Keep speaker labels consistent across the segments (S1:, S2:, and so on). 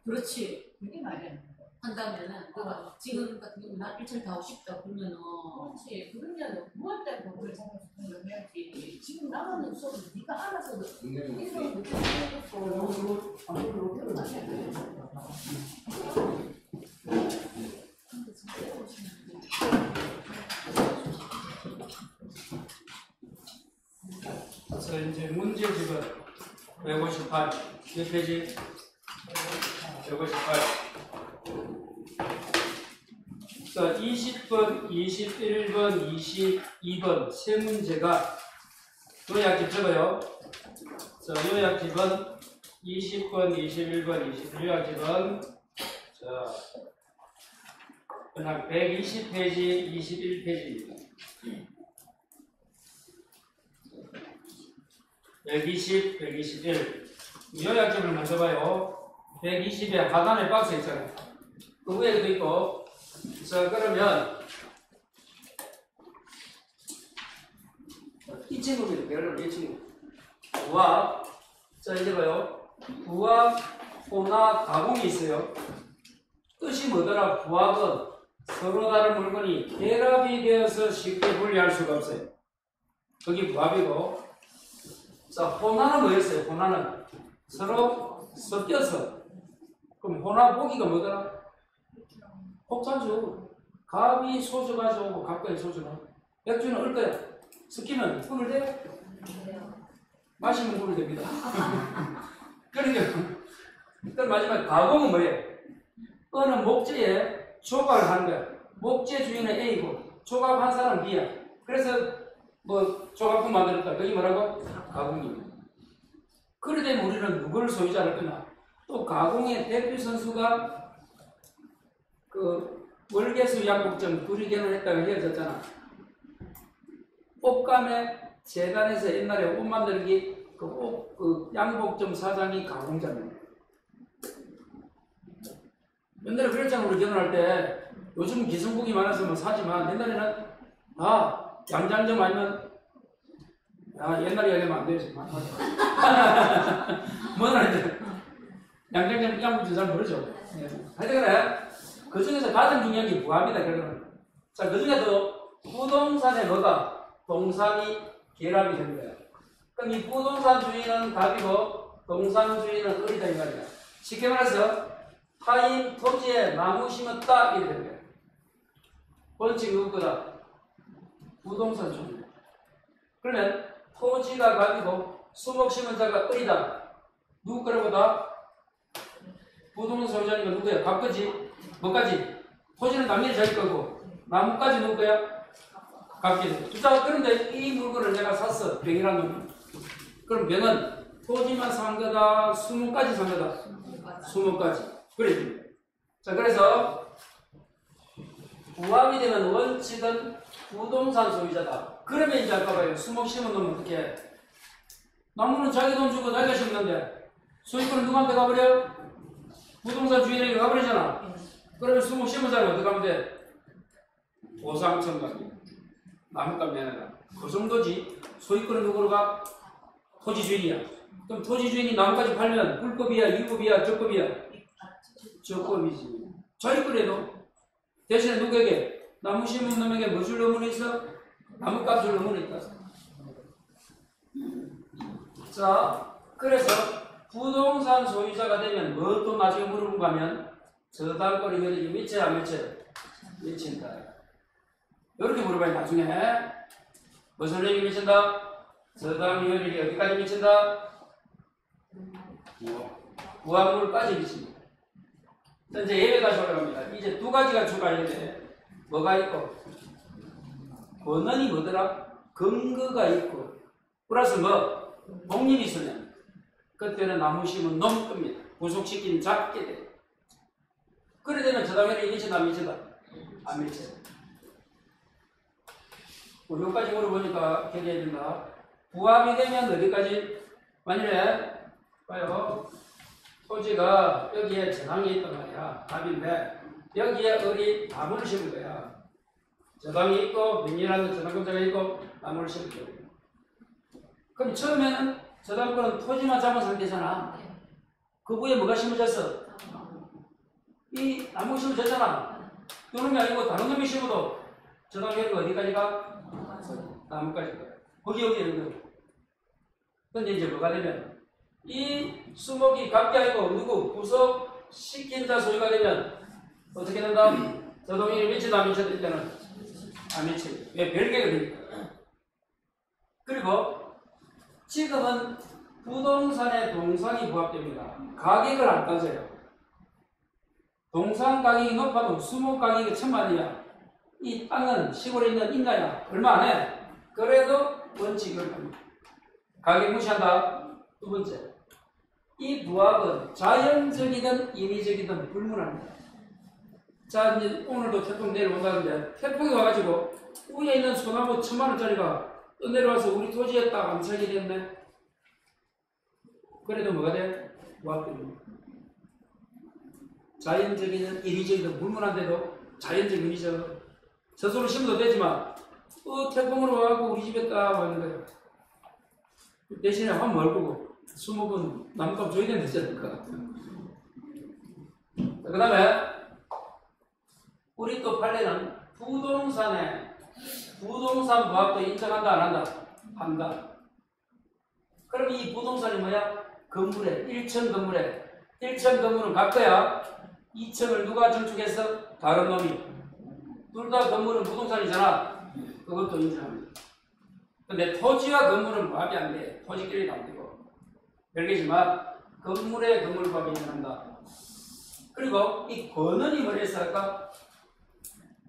S1: 그렇지.
S2: 그게 말이 안 돼.
S1: 한다면은 그러니까 지금 같은 경우 나 1층 다 하고 싶다 그러면은
S2: 그렇지. 그러면 9월 때 그걸 잡아서 해야지. 지금 나가는 수업은 네가 알아서 이런 못 해놓고 아무로 표현 안 해. 근데 진짜 해보시면
S3: 자, 이제 문제집은 158, 몇 페이지? 158. 자, 20번, 21번, 22번 세 문제가 요약집 적어요. 자, 요약집은 20번, 21번, 22번 요약집은 자, 그냥 120페이지, 21페이지입니다. 120, 121. 요약집을 먼저 봐요. 120에 하단에 박스 있잖아요. 그 위에도 있고. 자, 그러면 이 친구입니다. 여러분, 이 친구. 부합. 자, 이제 봐요. 부합, 호나, 가공이 있어요. 뜻이 뭐더라? 부합은 서로 다른 물건이 결합이 되어서 쉽게 분리할 수가 없어요. 그게 부합이고. 자, 호나는 뭐였어요? 호나는 서로 섞여서. 그럼 호나 보기가 뭐더라? 혹자죠. 갑이 소주 가져오고 갑과의 소주는 맥주는 얼 거야. 섞이면 분을 돼요? 마시면 분을 됩니다. 그러니까 그 마지막에 가공은 뭐예요? 어느 목재에 조각을 하는 거야. 목재 주인은 A고 조각한 사람은 B야. 그래서 뭐 조각품 만들었다. 그게 뭐라고? 가공입니다. 그러게 되면 우리는 누구를 소유자를 끊나? 또 가공의 대표 선수가 그 월계수 양복점 둘이 결혼했다가 헤어졌잖아. 옷감에 재단에서 옛날에 옷 만들기 그 양복점 사장이 가공자입니다. 옛날에 그랬잖아. 우리 결혼할 때 요즘 기성복이 많아서 뭐 사지만 옛날에는 양장점 아니면 옛날 이야기하면 안 되지. 뭐는 양장점 양복점 잘 모르죠. 하여튼 그래. 그 중에서 가장 중요한 게 부합이다. 그러면 자, 그 중에도 부동산에 뭐가 동산이 결합이 된 거야. 그럼 이 부동산 주인은 갑이고 동산 주인은 을이다 이 말이야. 쉽게 말해서 타인 토지에 나무 심었다 이래 된 거야. 원칙 누구보다 부동산 주인. 그러면 토지가 갑이고 수목 심은 자가 을이다. 누구 거라보다 부동산 소유자니까 누구야? 갑거지. 뭐까지? 토지는 남녀 자기 거고 나무까지 누구 거야? 갑게. 자, 그런데 이 물건을 내가 샀어. 병이란 놈이. 그럼 병은 토지만 산 거다? 수목까지 산 거다? 수목까지. 그래. 자, 그래서 부합이 되면 원칙은 부동산 소유자다. 그러면 이제 아까 봐요. 수목 심은 놈은 어떻게 해? 나무는 자기 돈 주고 자기가 심는데 소유권은 누구한테 가버려? 부동산 주인에게 가버리잖아. 그러면 수목 심은 사람은 어떻게 하면 돼? 보상청 가기. 나무값 내놔라. 그 정도지. 소유권은 누구로 가? 토지 주인이야. 그럼 토지 주인이 나무까지 팔면 불법이야, 위법이야, 적법이야? 적법이지. 자기거래도 대신에 누구에게? 나무 심은 놈에게 뭐 줄 의무는 있어? 나무값 줄 의무는 있다. 자, 그래서 부동산 소유자가 되면 뭐 또 나중에 물어본가 하면 저당권이 면적이 미쳐야 안 미쳐요? 미친다. 이렇게 물어봐요. 나중에 무슨 얘기 미친다? 저당 효력이 어디까지 미친다? 부합물까지 미칩니다. 이제 예외 다시 올라갑니다. 이제 두 가지가 추가되는데 뭐가 있고 권한이 뭐더라? 근거가 있고 플러스 뭐? 독립이 있으면 그때는 나무 심은 놈 겁니다. 구속시킨 잡게 돼. 그래 되면 저당연히 미친다 안 미친다? 안 미쳐. 여기까지 물어보니까 결의해야 된다. 부합이 되면 어디까지? 만일에 봐요. 토지가 여기에 저당이 있단 말이야. 답인데 여기에 을이 나무를 심은 거야. 저당이 있고 명의라는 저당권자가 있고 나무를 심은 거야. 그럼 처음에는 저당권은 토지만 잡은 상태잖아. 그 위에 뭐가 심어졌어? 이 나무 심으면 되잖아. 요놈이 아니고 다른 놈이 심어도 저당면이 어디까지 가? 나무까지 가. 여기. 근데 이제 뭐가 되면 이 수목이 각기 아니고 누구 구속 시킨 자 소유가 되면 어떻게 된다? 저동이 미치다 안 미쳐도 일단은 안 미치. 왜 별개가 되니까. 그리고 지금은 부동산의 동산이 부합됩니다. 가격을 안 따져요. 동산 가격이 높아도 수목 가격이 1,000만원이야. 이 땅은 시골에 있는 인가야. 얼마 안 해. 그래도 원칙을 합니다. 가격 무시한다. 두 번째. 이 부합은 자연적이든 인위적이든 불문합니다. 자, 이제 오늘도 태풍 내려온다는데 태풍이 와가지고 위에 있는 소나무 1,000만원짜리가 내려와서 우리 토지에 딱 암착이 됐네. 그래도 뭐가 돼? 부합됩니다. 자연적이든 인위적이든 불문한데도 자연적 인위적 스스로 심어도 되지만 태풍으로 와가지고 우리 집에 딱 와 있는 거예요. 대신에 한 뭘 거고 수목은 나무값 줘야 되는 데잖아. 그 다음에 우리 또 판례는 부동산 부합도 인정한다 안 한다? 한다. 그럼 이 부동산이 뭐야? 건물에 1층 건물은 각거야. 2층을 누가 증축해서 다른 놈이 둘 다 건물은 부동산이잖아. 그것도 인정합니다. 근데 토지와 건물은 부합이 안 돼. 토지끼리도 안 되고 별개지만 건물에 건물 부합이 인정한다. 그리고 이 권한이 뭐랬어 아까?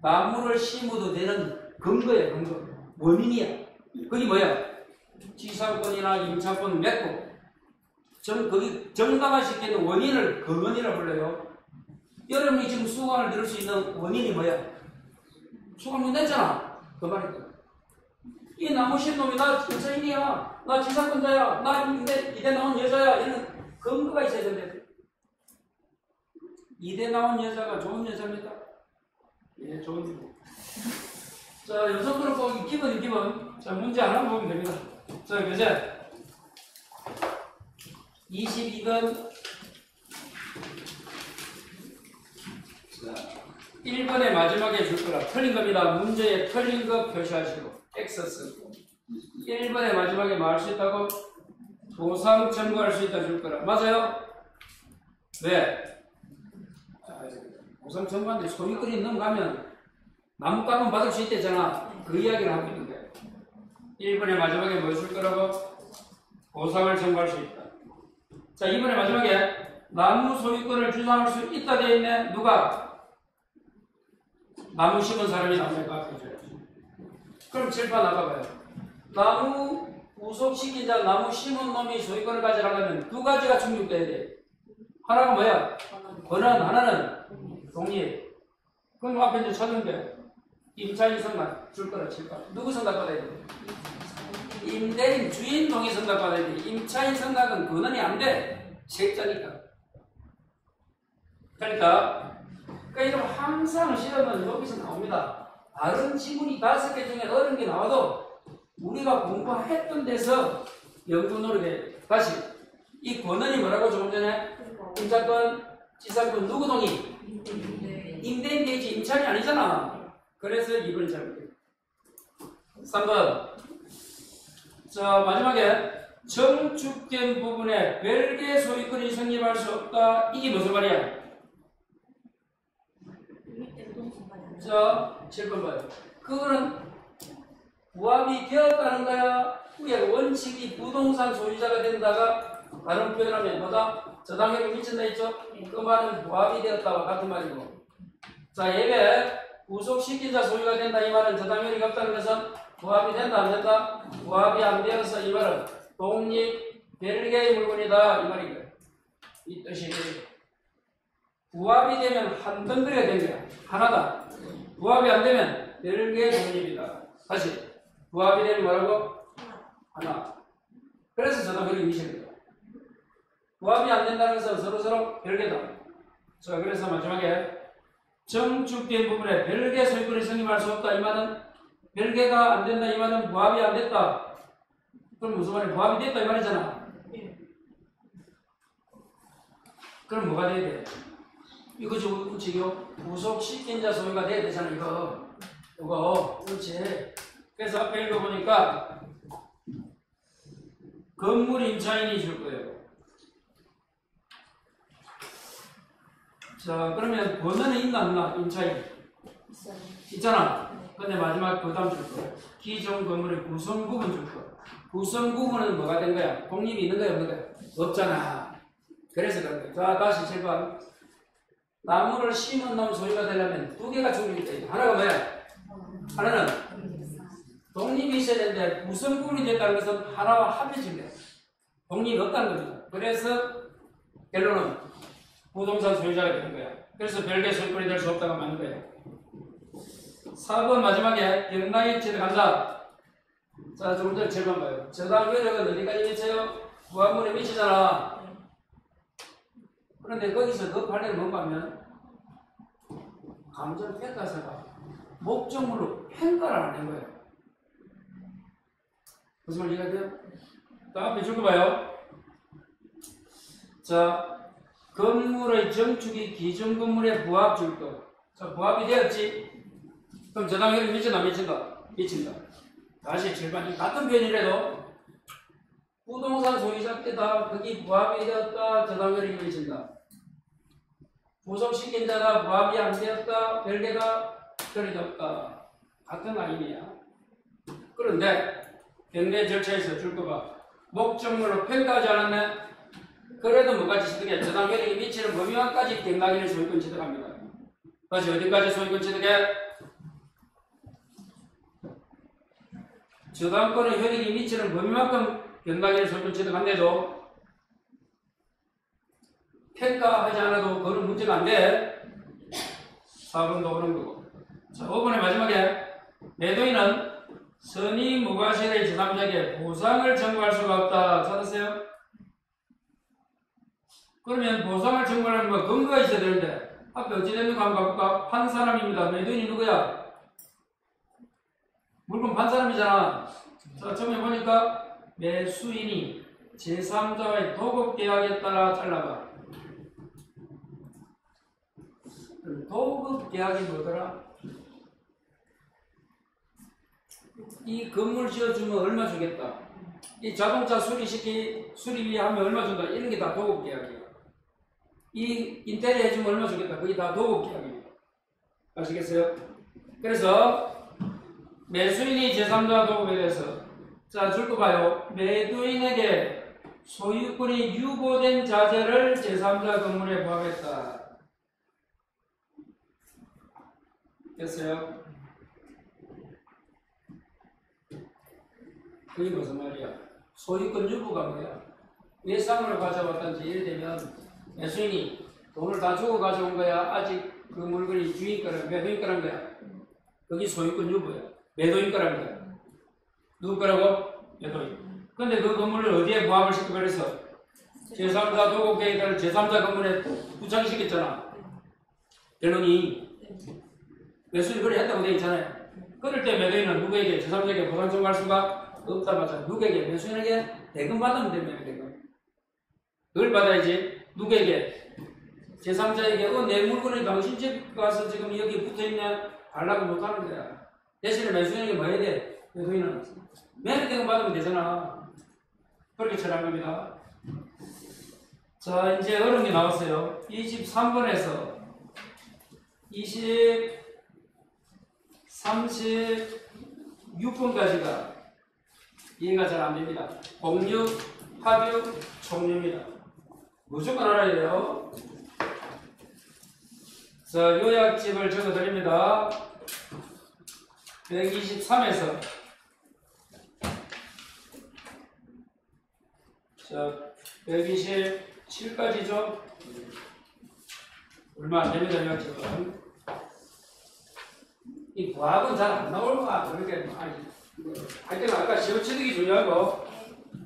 S3: 나무를 심어도 되는 근거야. 근거. 원인이야. 그게 뭐야? 지상권이나 임차권 맺고 거기 정당화시키는 원인을 근원이라고 불러요. 여러분이 지금 수강을 들을 수 있는 원인이 뭐야? 수강료 냈잖아. 그 말이야. 이 나무 심 놈이 나 임차인이야. 나 지상권자야. 나 이대 나온 여자야. 이런 근거가 있어야 되는데 이대 나온 여자가 좋은 여자입니다. 예, 좋은 여자. 자, 여성들은 꼭 기본. 자, 문제 하나 보면 됩니다. 자, 교재 22번. 자, 1번의 마지막에 줄 거라 틀린 겁니다. 문제에 틀린 거 표시하시고 X 쓰고 1번의 마지막에 뭐 할 수 있다고? 보상 청구할 수 있다 줄 거라. 맞아요? 왜? 보상 청구하는데 소유권이 넘어가면 나무값은 받을 수 있대잖아. 그 이야기를 하고 있는 거예요. 1번의 마지막에 뭐 줄 거라고? 보상을 청구할 수 있다. 자, 2번의 마지막에 나무 소유권을 주장할 수 있다 되어 있네. 누가? 나무 심은 사람이 나무에 깎아줘야지. 그럼 칠판 나가봐요. 나무 구속시킨 자, 나무 심은 놈이 소유권을 가져가려면 두 가지가 충족돼야 돼. 하나가 뭐야? 권한, 하나는 독립. 그럼 앞에 이제 찾은데 임차인 성납 줄 거라 칠판. 누구 성납 받아야 돼? 임대인 주인 동의 성납 받아야 돼. 임차인 성납은 권한이 안 돼. 세입자니까. 그러니까 이런 항상 시험은 여기서 나옵니다. 다른 지문이 5개 중에 어려운 게 나와도 우리가 공부했던 데서 연구 노력에 다시 이 권한이 뭐라고 조금 전에 임차권, 지상권 누구 동의? 임대인 되지 임차인이 아니잖아. 그래서 2번이 잘못돼요. 3번. 자, 마지막에 정축된 부분에 별개 소유권이 성립할 수 없다. 이게 무슨 말이야? 자, 7번 봐요. 그거는 부합이 되었다는 거야. 위에 원칙이 부동산 소유자가 된다가 다른 표현하면 뭐다? 저당회를 미친다 했죠? 그 말은 부합이 되었다와 같은 말이고. 자, 예배 구속시킨 자 소유가 된다. 이 말은 저당회가 없다는 것은 부합이 된다 안 된다? 부합이 안 되어서 이 말은 독립 별개의 물건이다. 이 말이고요. 이 뜻이 부합이 되면 한 덩어리가 된 거야. 하나다. 부합이 안 되면 별개의 독립이다. 다시 부합이 되면 뭐라고? 하나. 그래서 저당회를 미칩니다. 부합이 안 된다는 것은 서로 별개다. 자, 그래서 마지막에 정축된 부분에 별개 소유권이 성립할 수 없다. 이 말은 별개가 안 된다. 이 말은 부합이 안 됐다. 그럼 무슨 말이야? 부합이 됐다 이 말이잖아. 그럼 뭐가 돼야 돼? 이거죠, 그치요? 부속시킨 자 소유가 돼야 되잖아, 이거. 그렇지. 그래서 앞에 읽어보니까, 건물 임차인이 줄 거예요. 자, 그러면 번호는 있나, 없나? 임차인. 있잖아. 근데 마지막 부담 줄 거예요. 기존 건물의 구성 부분 줄 거예요. 구성 부분은 뭐가 된 거야? 독립이 있는 거야, 없는 거야? 없잖아. 그래서 그런 거야. 자, 다시 7번. 나무를 심은 놈 소유가 되려면 두 개가 중립이 돼. 하나가 뭐야? 하나는 독립이 있어야 되는데 구성 부분이 됐다는 것은 하나와 합해진 거야. 독립이 없다는 겁니다. 그래서 결론은 부동산 소유자가 되는 거야. 그래서 별개 소유권이 될 수 없다고 하는 거야. 4번 마지막에 경락이 지나간다. 자, 조금 전에 7번 봐요. 저당 효력은 어디까지 미쳐요? 무한물에 미치잖아. 그런데 거기서 그 판례를 뭔가 하면 감정평가사가 목적물로 평가를 안 한 거예요. 무슨 말인지 이해가요? 앞에 줄 거 봐요. 자, 건물의 정축이 기존 건물에 부합 줄 거. 자, 부합이 되었지? 그럼 저당율이 미친다, 안 미친다? 미친다. 다시 7번. 같은 표현이라도 부동산 소유자 때다 거기 부합이 되었다, 저당율이 미친다. 부속시킨 자가 부합이 안 되었다, 별개가 떨어졌다. 같은 라인이야. 그런데 경매 절차에서 줄 거가 목적물로 평가하지 않았네. 그래도 뭐까지 취득해? 저당율이 미치는 범위만까지 경락인의 소유권 취득합니다. 다시 어디까지 소유권 취득해? 저당권의 효력이 미치는 범위만큼 경락인의 소유권 취득한대도 평가하지 않아도 그런 문제가 안 돼. 4번도 그런 거고. 자, 5번의 마지막에 매도인은 선의 무과실의 제3자에게 보상을 청구할 수가 없다. 찾았어요? 그러면 보상을 청구하려면 뭐 근거가 있어야 되는데 앞에 어찌 됐는가 한번 가볼까? 판 사람입니다. 매도인이 누구야? 물건 판 사람이잖아. 자, 처음에 보니까 매수인이 제3자와의 도급계약에 따라 잘라봐. 도급계약이 뭐더라? 이 건물 지어주면 얼마 주겠다. 이 자동차 수리비 하면 얼마 준다. 이런 게 다 도급계약이야. 이 인테리어 해주면 얼마 주겠다. 그게 다 도급계약입니다. 아시겠어요? 그래서 매수인이 제3자 도급에 대해서 자, 줄 거 봐요. 매도인에게 소유권이 유보된 자재를 제3자 건물에 부합했다. 됐어요? 그게 무슨 말이야? 소유권 유보가 뭐야? 외상으로 가져왔던지 예를 들면 매수인이 돈을 다 주고 가져온 거야? 아직 그 물건이 주인 거랑 매도인 거란 거야? 그게 소유권 유보야. 매도인 거란 거야. 누구 거라고? 매도인. 근데 그 건물을 어디에 부합을 시키고 그래서 제3자 도급계획을 제3자 건물에 부착시켰잖아. 결론이 매수인이 그래 했다고 되어 있잖아요. 그럴 때 매도인은 누구에게 제3자에게 보상 청구할 수가 없다 맞아. 누구에게? 매수인에게 대금 받으면 됩니다. 대금. 그걸 받아야지. 누구에게? 제3자에게 내 물건이 당신 집 가서 지금 여기 붙어있냐? 달라고 못하는 거야. 대신에 매수인에게 뭐 해야 돼? 매도인은 매매 대금 받으면 되잖아. 그렇게 처리한 겁니다. 자, 이제 어려운 게 나왔어요. 23번에서 36번까지가 이해가 잘 안 됩니다. 공유, 합유, 총유입니다. 무조건 알아야 돼요. 자, 요약집을 적어 드립니다. 123에서 자, 127까지죠. 얼마 안 됩니다. 요약집은. 이 부합은 잘 안 나올 거야. 그렇게 하여튼 아까 시험 취득이 중요하고,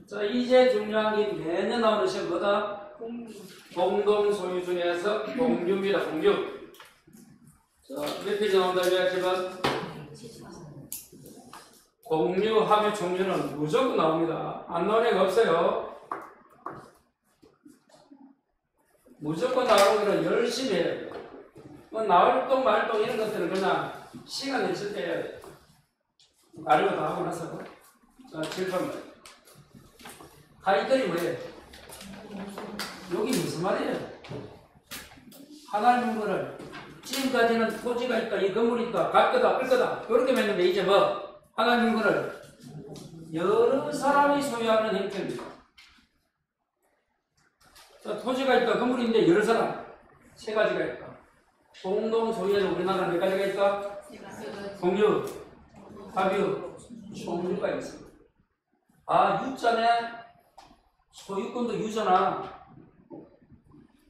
S3: 자, 이제 중요한 게 매년 나오는 시험 뭐다? 공동 소유 중에서 공유입니다. 공유. 자, 몇 페이지 나온다? 요약집은 공유, 합유, 총유는 무조건 나옵니다. 안 나오는 애가 없어요. 무조건 나오는 거는 열심히 해야 돼요. 뭐 나활동, 말동 이런 것들은 그냥 시간 있을 때 가려고 다 하고 나서 칠판 가이들이 뭐예요? 여기 무슨 말이에요? 하나님 문구를 지금까지는 토지가 있다, 이 건물이 있다, 갈 거다, 끌 거다 이렇게 맺는데 이제 뭐 하나님 문구를 여러 사람이 소유하는 형태입니다. 자, 토지가 있다, 건물이 있는데 여러 사람 세 가지가 있다. 공동 소유에는 우리나라는 몇 가지가 있다? 공유, 합유, 총유가 있습니다. 아, 유자네 소유권도 유잖아.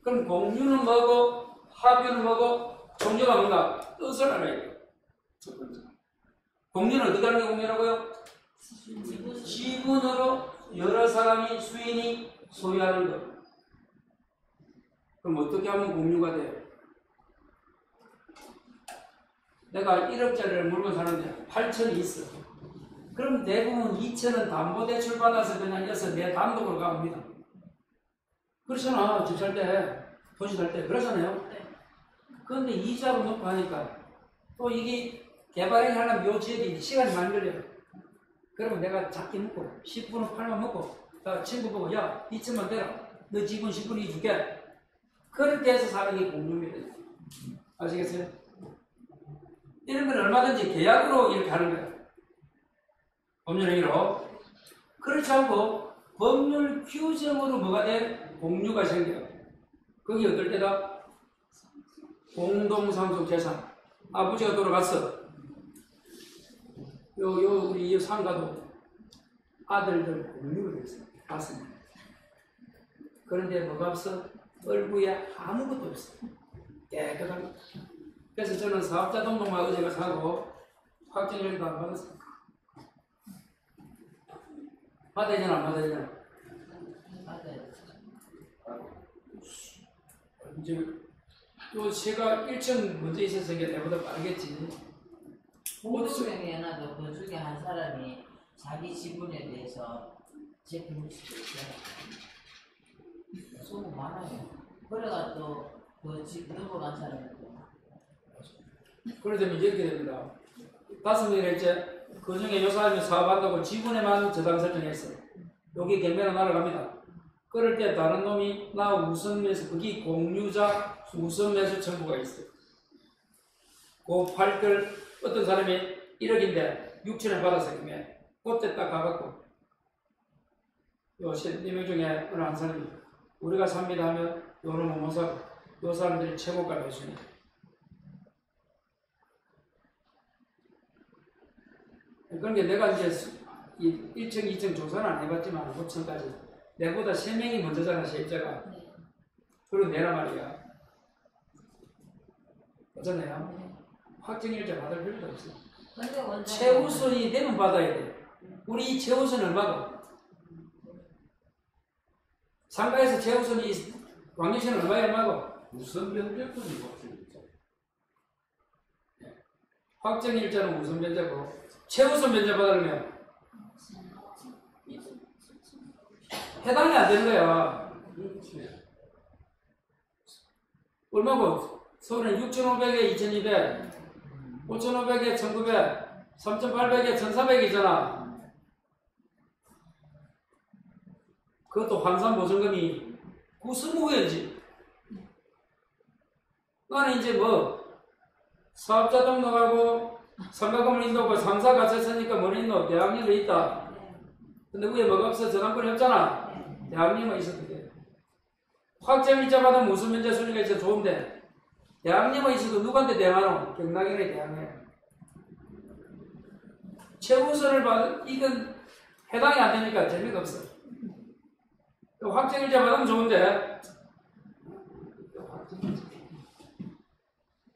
S3: 그럼 공유는 뭐고 합유는 뭐고 총유가 뭔가 뜻을 알아야 돼요. 첫 번째. 공유는 어디 가는 게 공유라고요? 지분으로 여러 사람이 수인이 소유하는 것. 그럼 어떻게 하면 공유가 돼요? 내가 1억짜리를 물건 사는데 8천이 있어. 그럼 대부분 2천은 담보대출 받아서 그냥 여서 내 단독으로 갑니다. 그렇잖아. 집 살 때, 토지 살 때. 그러잖아요. 그런데 이자로 놓고 하니까 또 이게 개발이 하려면 요 지역이 시간이 많이 걸려요. 그러면 내가 작게 먹고 10분은 8만 먹고 친구 보고 야 2천만 대라. 너 지분 10분이 줄게. 그렇게 해서 사는 게 공유입니다. 아시겠어요? 이런 건 얼마든지 계약으로 이렇게 하는 거예요. 법률행위로. 그렇지 않고 법률 규정으로 뭐가 돼? 공유가 생겨요. 그게 어떨 때다? 공동상속 재산. 아버지가 돌아갔어. 우리 상가도 아들들 공유가 됐어요. 맞습니다. 그런데 뭐가 없어? 얼굴에 아무것도 없어. 깨끗한. 그래서 저는 사업자 등록만 어제가 사고 확정일도 안 받았어요. 받아야 되나 안 받아야 되나? 이제 또 제가 1층 먼저 있었으니까 내보다 빠르겠지.
S2: 공동명의에는 그 중에 한 사람이 자기 지분에 대해서 제품을 수도 있어요. 소문 많아요. 그래가 또그 집 넘어간 사람이 또.
S3: 그러면 이렇게 됩니다. 5명이라 이제 그 중에 요 사람이 사업한다고 지분에만 저당 설정했어요. 여기 경매로 날아갑니다. 그럴 때 다른 놈이 나 우선매수, 거기 공유자 우선매수 청구가 있어요. 그 팔들 어떤 사람이 1억인데 6천에 받아서 경매. 그때 딱 가갖고 요 4명 중에 어느 한 사람이 우리가 삽니다 하면 요놈은 못 사고 요 사람들이 최고가를 해주니까. 그러니까 내가 이제 1층, 2층 조사는 안 해봤지만 5층까지 내보다 3명이 먼저잖아, 세입자가. 그리고 내란 말이야. 맞잖아요. 확정일자 받을 필요도 없어. 최우선이 되면 받아야 돼. 우리 최우선이 얼마고? 상가에서 최우선이 광역시는 얼마고?
S4: 우선 변제권이 확정일자.
S3: 확정일자는 우선 변제고 최우선 변제 받으려면 해당이 안 되는 거야. 얼마고? 서울은 6,500에 2,200, 5,500에 1,900, 3,800에 1,400이잖아. 그것도 환산보증금이 9,500이지. 나는 이제 뭐 사업자 등록하고 상가금을 인도하고 상사 갖췄으니까 뭐 있노? 대학님도 있다. 근데 위에 뭐가 없어? 저당권이 없잖아. 대학님은 있어도 돼. 확정일자 받으면 무슨 면제 순위가 있어 좋은데 대학님은 있어도 누구한테 대항하노? 경락이네 대항해. 최우선을 받은 이건 해당이 안 되니까 재미가 없어. 확정일자 받으면 좋은데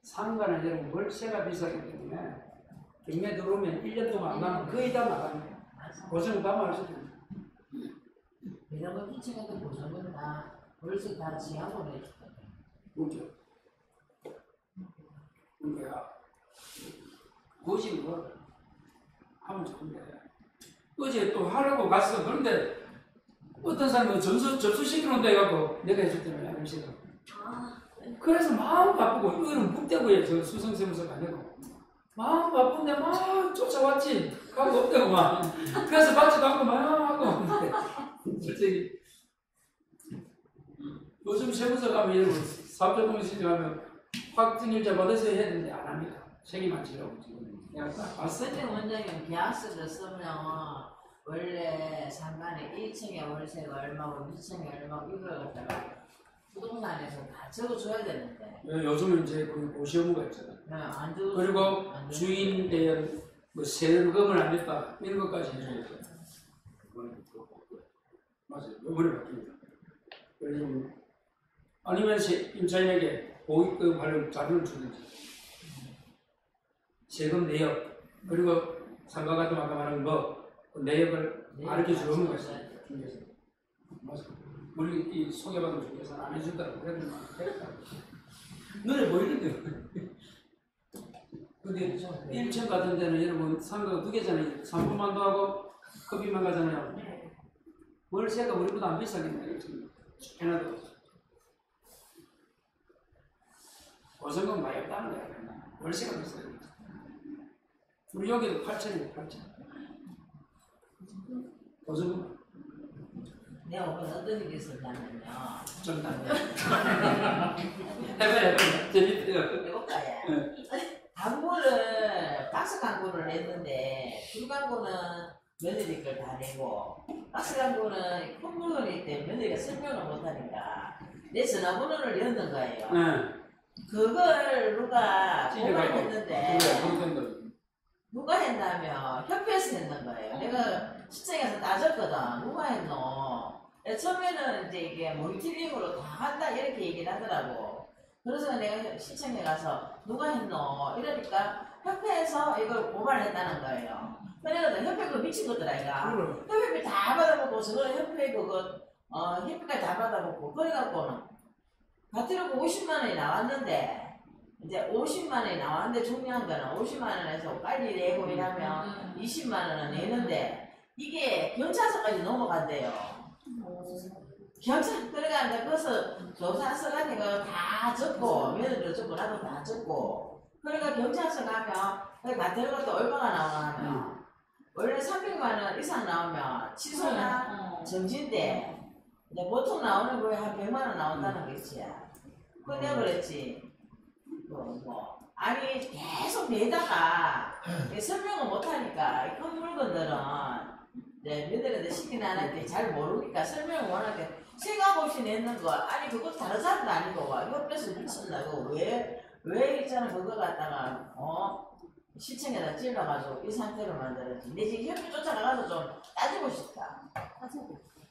S3: 상가는 여러분 월세가 비싸기 때문에 경매 들어오면 1년 동안 안 나면 거의 다 나가네. 고생을 다 말할 수도 있는.
S2: 이런 거 피칭해도 보상은 다 월세 다 지하로 내주거든요.
S3: 그렇죠. 그러니까 굳이 뭐 하면 좋은데 어제 또 하려고 갔어. 그런데 어떤 사람은 접수시키는 데 가고 내가 해줬더니 MC가 그래서 마음 바쁘고 이거는 묵대고에 저 수성세무서가 아니고 마음 바쁜데 막 쫓아왔지 가고 없대고 막 그래서 받지도 않고 막 하고 솔직히 요즘 세무서 가면 이런 사업자동시 가면 확증일자 받아서 해야 되는데 안 합니다. 책임 안 지라고 지금 그냥 딱 봤어요.
S2: 근데 원장님 계약서를 쓰면 원래 상간에 1층에 월세가 얼마고 2층에 얼마고 이걸 갖다가 부동산에서 다 적어줘야 되는데
S3: 요즘은 이제 그 고시의무가 있잖아요.
S2: 안 적어.
S3: 그리고 주인에 대한 뭐 세금을 안 냈다 이런 것까지 해줘야 돼요. 맞아요. 요번에 바뀝니다. 그래서 아니면 임차인에게 보익금 관련 자료를 주든지 세금 내역 그리고 상가 같은 아까 말한 그 내역을 가르쳐 주는 의무가 있어요. 중개사. 맞아요. 우리 이 소개받은 중개사는 안 해준다고 그래도 되겠다. 눈에 보이는데. 근데 1층 같은 데는 여러분 상가가 2개잖아요. 상품만도 하고 커피만 가잖아요. 월세가 우리보다 안 비싸겠네. 해놔도. 보증금 많이 없다는 거야. 월세가 비싸요. 우리 여기도 8천이고 8천. 보증금.
S2: 내가 오늘 어떤 일이 있었냐면요.
S3: 좀 낫네. 해봐요. 재밌대요.
S2: 해볼까요? 광고를 박스 광고를 냈는데 줄 광고는 며느리 걸 다 내고 박스 광고는 큰 물건일 때 며느리가 설명을 못하니까 내 전화번호를 넣는 거예요.
S3: 네.
S2: 그걸 누가 고발을 했는데
S3: 그래,
S2: 누가 했냐면 협회에서 했는 거예요. 내가 시청에서 따졌거든. 누가 했노? 처음에는 이제 이게 모니터링으로 다 한다 이렇게 얘기를 하더라고. 그래서 내가 시청에 가서 누가 했노? 이러니까 협회에서 이걸 고발했다는 거예요. 그래서 협회 그거 미친 것더라 이가. 협회 다 받아먹고 저거는 협회 그거 협회까지 다 받아먹고 그래갖고는 받들고 50만 원이 나왔는데 이제 50만 원이 나왔는데 중요한 거는 50만 원에서 빨리 내고 이러면 20만 원은 내는데 이게 경찰서까지 넘어간대요. 경찰 들어가는데 거기서 조사서 같은 거 다 적고 며느리도 적고 나도 다 적고 그러니까 경찰서 가면 거기 받는 것도 얼마가 나오냐면 원래 300만 원 이상 나오면 취소나 정지인데 이제 보통 나오는 거에 한 100만 원 나온다는 거지. 그거 내가 그랬지. 아니 계속 내다가 설명을 못하니까 큰 물건들은 이제 며느리한테 시키는 안 할 때 잘 모르니까 설명을 원하게 생각 없이 냈는 거 아니 그거 다른 사람도 아니고 와 옆에서 미친다고 왜 있잖아 그거 갖다가 시청에다 찔러가지고 이 상태로 만들었지. 내 지금 협회 쫓아가서 좀 따지고 싶다.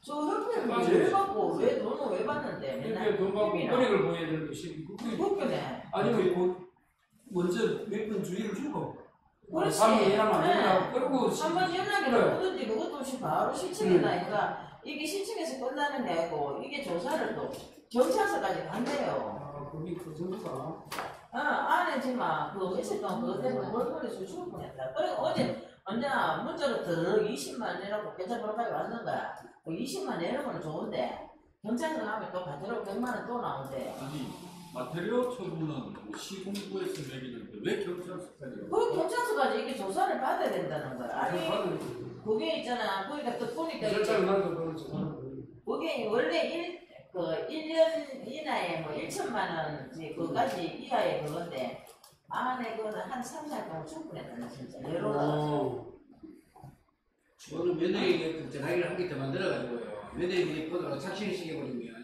S2: 저 협회를 왜 받고 왜 돈을 왜 받는데 맨날
S3: 돈 받고 권익을 보여야 되는 것이
S2: 그렇네.
S3: 아니면 먼저 몇 번 주의를 주고
S2: 그렇지.
S3: 그리고
S2: 한번 연락이 오든지 그것도 없이 바로 시청에다니까 이게 시청에서 끝나는 애고 이게 조사를 또 경찰서까지 간대요.
S3: 거기 그 정도가
S2: 안에 지금 그 며칠 동안 그것 때문에 멀쩡해서 죽을 뻔했다. 그래 어제 언제나 문자로 더 20만 내라고 경찰번호까지 왔는 거야. 20만 내는 건 좋은데 경찰서 가면 또 받으러 100만 원 또 나온대.
S4: 아니 마테리얼 처분은 뭐 시공부에서 내리는데 왜 경찰서까지?
S2: 그 경찰서까지 이게 조사를 받아야 된다는 거야. 아니 그게 있잖아. 거기가 또 보니까 그게 원래 1년 이하에 뭐 1천만 원 그까지 이하의 그건데 안에 그거는 한 3살 동안 충분했다 진짜. 외로워.
S5: 저는 며느리에게 전화기를 한 개 더 만들어가지고요. 며느리 번호로 착신을 시켜버리면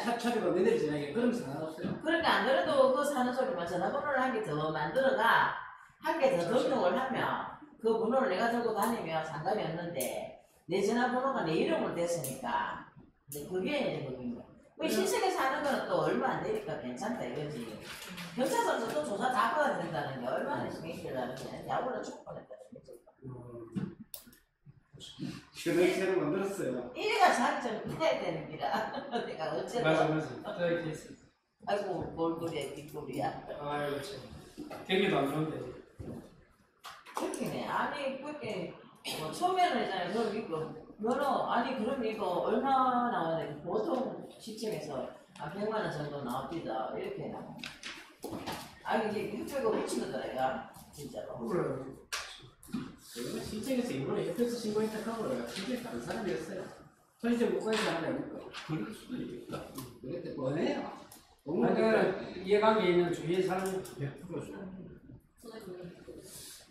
S5: 차 처리가 며느리 전화기 그럼 상관없어요.
S2: 그러니까 안 그래도 그 사는 소리만 전화번호를 한 개 더 만들어가 한 개 더 등록을 하면 그 번호를 내가 들고 다니면 상관이 없는데 내 전화번호가 내 이름으로 됐으니까 근데 그게 거긴 거야. 그 신세계 사는 거는 또 얼마 안 되니까 괜찮다 이거지. 경찰서에서 또 조사 다 받아야 된다는 게 얼마나 신경이 쓰다는데 야구를 축구했다.
S5: 전화기를 만들었어요.
S2: 이래가 자기 좀 해야 되는 기라. 내가 어째서.
S3: 맞아.
S2: 아이고 뭘 그래 뒷골이야.
S3: 아이고 참. 경기도 안 좋은데.
S2: 그렇게네. 아니 그렇게 뭐 처음에는 있잖아요. 그럼 이거 면허 아니 그럼 이거 얼마 나오는데 보통 시청에서 100만 원 정도 나옵니다. 이렇게 나와. 이게 600억 미친 거더라, 얘가. 진짜로.
S5: 그래. 실제에서 이번에 협회에서 신고했다 하고 실제 다른 사람이었어요. 토지적 목사에서 하는 거 아닙니까?
S4: 그럴 수도 있겠다.
S5: 그랬대 뻔해요.
S3: 그러니까 이해관계 있는 주위의 사람이
S5: 100%죠.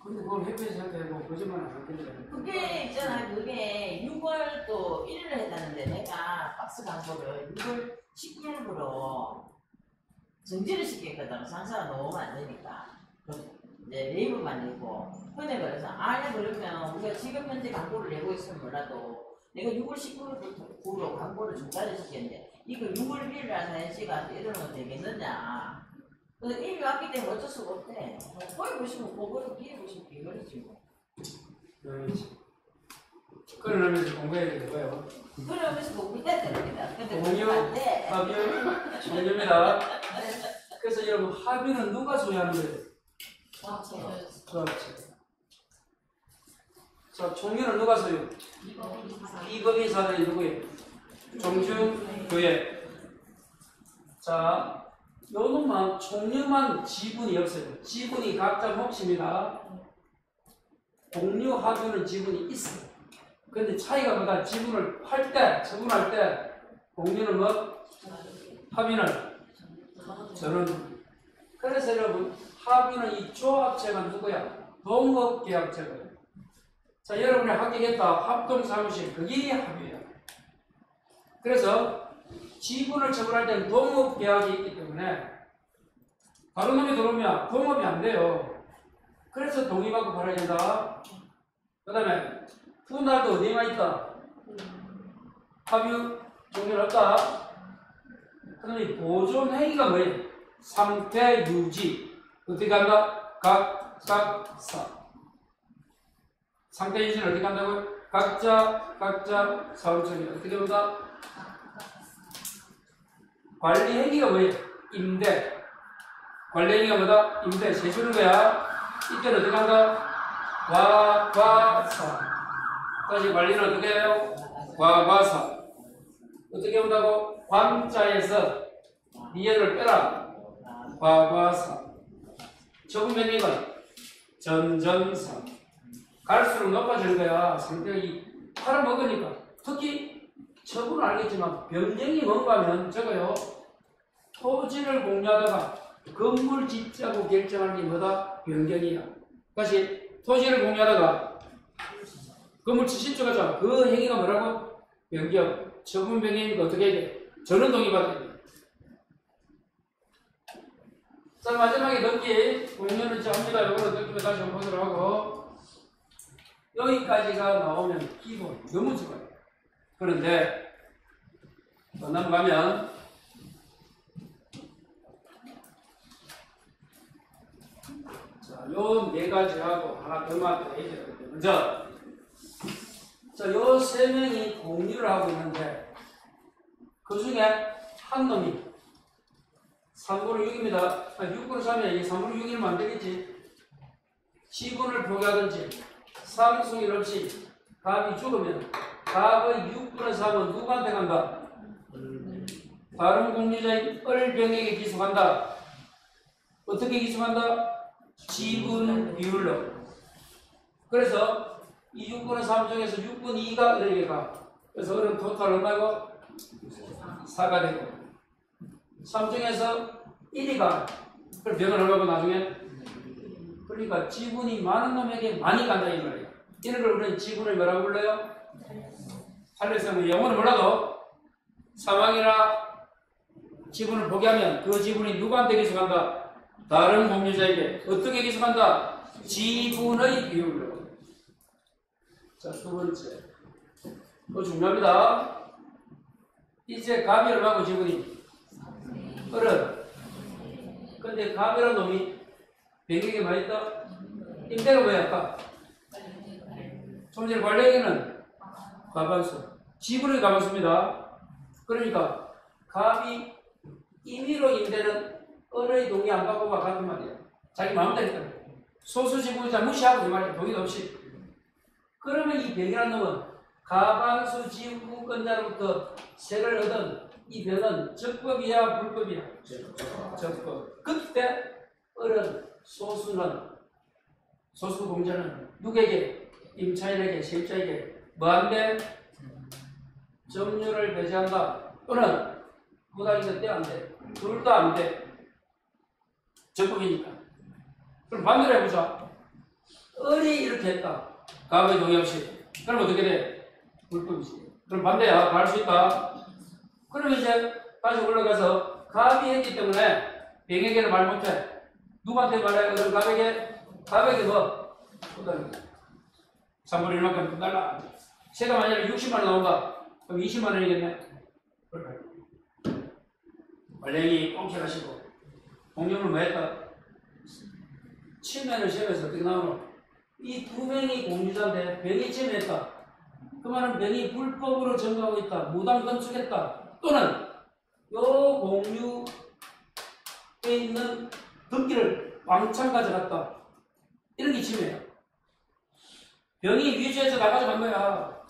S3: 근데 그걸 협회에서 뭐 거짓말을 하겠냐.
S2: 그게 있잖아, 그게 6월 또 1일을 했다는데 내가 박스 광고를 6월 19일부로 정지를 시켰거든. 상사가 너무 안 되니까. 이제 네이버만 내고. 근데 그래서 그러면 우리가 지금 현재 광고를 내고 있으면 몰라도 내가 6월 19일부로 광고를 중단을 시켰는데 이걸 6월 1일날 사연씨가 이러면 되겠느냐. 그래서 이미 왔기 때문에 어쩔 수가 없대. 거기 보시면 그거를 뒤에 보시면 이거지 뭐.
S3: 그러면서 공부해야 되는 거예요.
S2: 그러면서 공부해야 됩니다. 근데
S3: 공유,
S2: 공부 안 돼.
S3: 합의, 종료입니다. 그래서 여러분 합의는 누가 소유하는 거예요? 조합체. 자, 종료는 누가 소유? 이법인 사단이 누구예요? 종중교회. 자, 요놈만 종료만 지분이 없어요. 지분이 각자 몫입니다. 공유 합의는 지분이 있어요. 근데 차이가 뭐다? 지분을 팔 때, 처분할 때 공유는 뭐? 합의는 저는. 그래서 여러분 합의는 이 조합체가 누구야? 동업계약체거든요. 자, 여러분이 합격했다. 합동사무실 그게 합의야. 그래서 지분을 처분할 때는 동업계약이 있기 때문에 다른 놈이 들어오면 동업이 안 돼요. 그래서 동의받고 팔아야 된다. 그 다음에 분할도 어디에만 있다? 합의 종료는 없다. 그 다음에 보존행위가 뭐예요? 상태 유지. 어떻게 한다? 각사. 상태 유지는 어떻게 한다고요? 각자 사업적인 어떻게 한다? 관리 행위가 뭐예요? 임대. 관리 행위가 뭐다? 임대. 세 주는 거야. 이때는 어떻게 한다? 과사. 다시 관리는 어떻게 해요? 과사. 어떻게 한다고? 광자에서 니에를 빼라. 과사. 적은 면역은 전전사. 갈수록 높아지는 거야. 상대가 팔아먹으니까. 특히 처분은 알겠지만 변경이 뭔가 하면 저거요. 토지를 공유하다가 건물 짓자고 결정한 게 뭐다? 변경이야. 다시 토지를 공유하다가 건물 신축하자. 그 행위가 뭐라고? 변경. 처분 변경이니까 어떻게 해야 돼? 전원 동의받아야 돼. 자, 마지막에 넘기 공유는 합니다. 이거는 넘기면 다시 한번 보도록 하고 여기까지가 나오면 기본 너무 좋아요. 그런데 더 넘어가면 자, 요 네 가지하고 하나 더 맞춰야 돼요. 먼저 자, 요 세 명이 공유를 하고 있는데 그 중에 한 놈이 3분의 6입니다. 6분의 3이야. 이게 3분의 6이면 안 되겠지. 지분을 포기하든지 상속일 없이 갑이 죽으면 갑의 6분의 3은 누구한테 간다? 다른 공유자인 을병에게 기속한다. 어떻게 기속한다? 지분 비율로. 그래서 이 6분의 3 중에서 6분의 2가 을에게 가. 그래서 을은 토탈 얼마고? 4가 되고 3 중에서 1이 가. 그럼 병은 얼마고 나중에? 그러니까 지분이 많은 놈에게 많이 간다 이 말이에요. 이런 걸 우리는 지분을 뭐라고 불러요? 살려서 영어는 몰라도 사망이나 지분을 포기하면 그 지분이 누구한테 기속한다? 다른 공유자에게. 어떻게 기속한다? 지분의 비율로. 자, 두 번째. 이거 중요합니다. 이제 갑이 얼마고 지분이? 을은. 근데 갑이라는 놈이 병에게 많이 있다? 임대가 뭐야, 아까? 좀 전에 관리에게는 과반수. 지분의 과반수입니다. 그러니까 갑이 임의로 임대는 을의 동의 안 받고가 같은 말이야. 자기 마음대로 했다. 소수 지분자 무시하고 이 말이야. 동의도 없이. 그러면 이 병이라는 놈은 과반수 지분권자로부터 세를 얻은 이 병은 적법이야 불법이야? 적법. 그때 어른 소수 공자는 누구에게? 임차인에게 세입자에게 뭐한대? 점유를 배제한다. 또는 부당이든 때 안 돼. 둘 다 안 돼. 적법이니까. 그럼 반대로 해보자. 을이 이렇게 했다. 갑의 동의 없이. 그럼 어떻게 돼? 불법이지. 그럼 반대야. 갈 수 있다. 그러면 이제 다시 올라가서 갑이 했기 때문에 병에게는 말 못해. 누구한테 말해? 그럼 갑에게 뭐? 부당이. 3분의 1만큼 달라. 세가 만약에 60만 원 나온다. 그럼 20만 원이겠네. 말랭이 꽁치하시고 공룡을 뭐 했다? 침해를 시험에서 어떻게 나오노? 이 두 명이 공유자인데 병이 침해했다. 그 말은 병이 불법으로 증가하고 있다. 무단 건축했다. 또는 요 공유에 있는 등기를 왕창 가져갔다. 이런 게 침해야. 병이 위주에서 다 가져간 거야.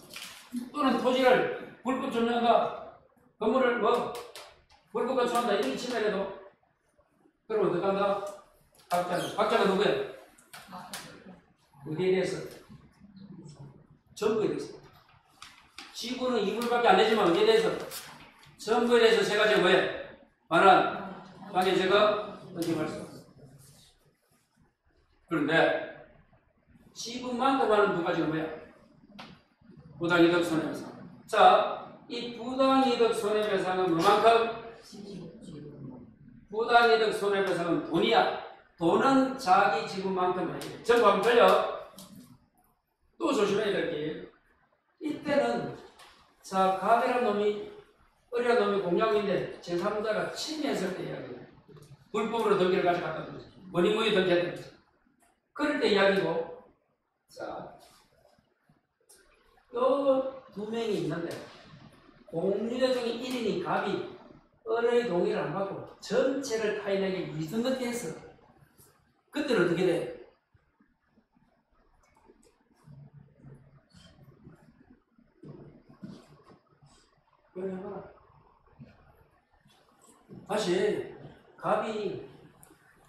S3: 또는 토지를 불법 점유한다. 건물을 뭐 불법 건축한다. 이런 게 침해라도. 그럼 어떻게 한다? 각자가 누구야? 어디에 대해서? 전부에 대해서. 지구는 이불밖에 안 되지만 어디에 대해서? 전부에 대해서 세 가지가 뭐야? 만한 관계 제거 언쟁할 수 없어. 그런데 지구만큼 하는 두 가지가 뭐야? 부당이득 손해배상. 자, 이 부당이득 손해배상은 뭐만큼? 부당이득 손해배상은 돈이야. 돈은 자기 지분만큼 해야 전부 한번 걸려. 또 조심해야 될 게, 이때는 자 갑이라는 놈이 을이라는 놈이 공약인데 제3자가 침해했을 때 이야기야. 불법으로 등기를 가져갔다든지 원인무효 등기했다든지 그럴 때 이야기고. 자, 요 두 명이 있는데 공유자 중에 1인이 갑이 을의 동의를 안 받고 전체를 타인에게 위등급게 했어. 그때는 어떻게 돼? 그래봐. 다시 갑이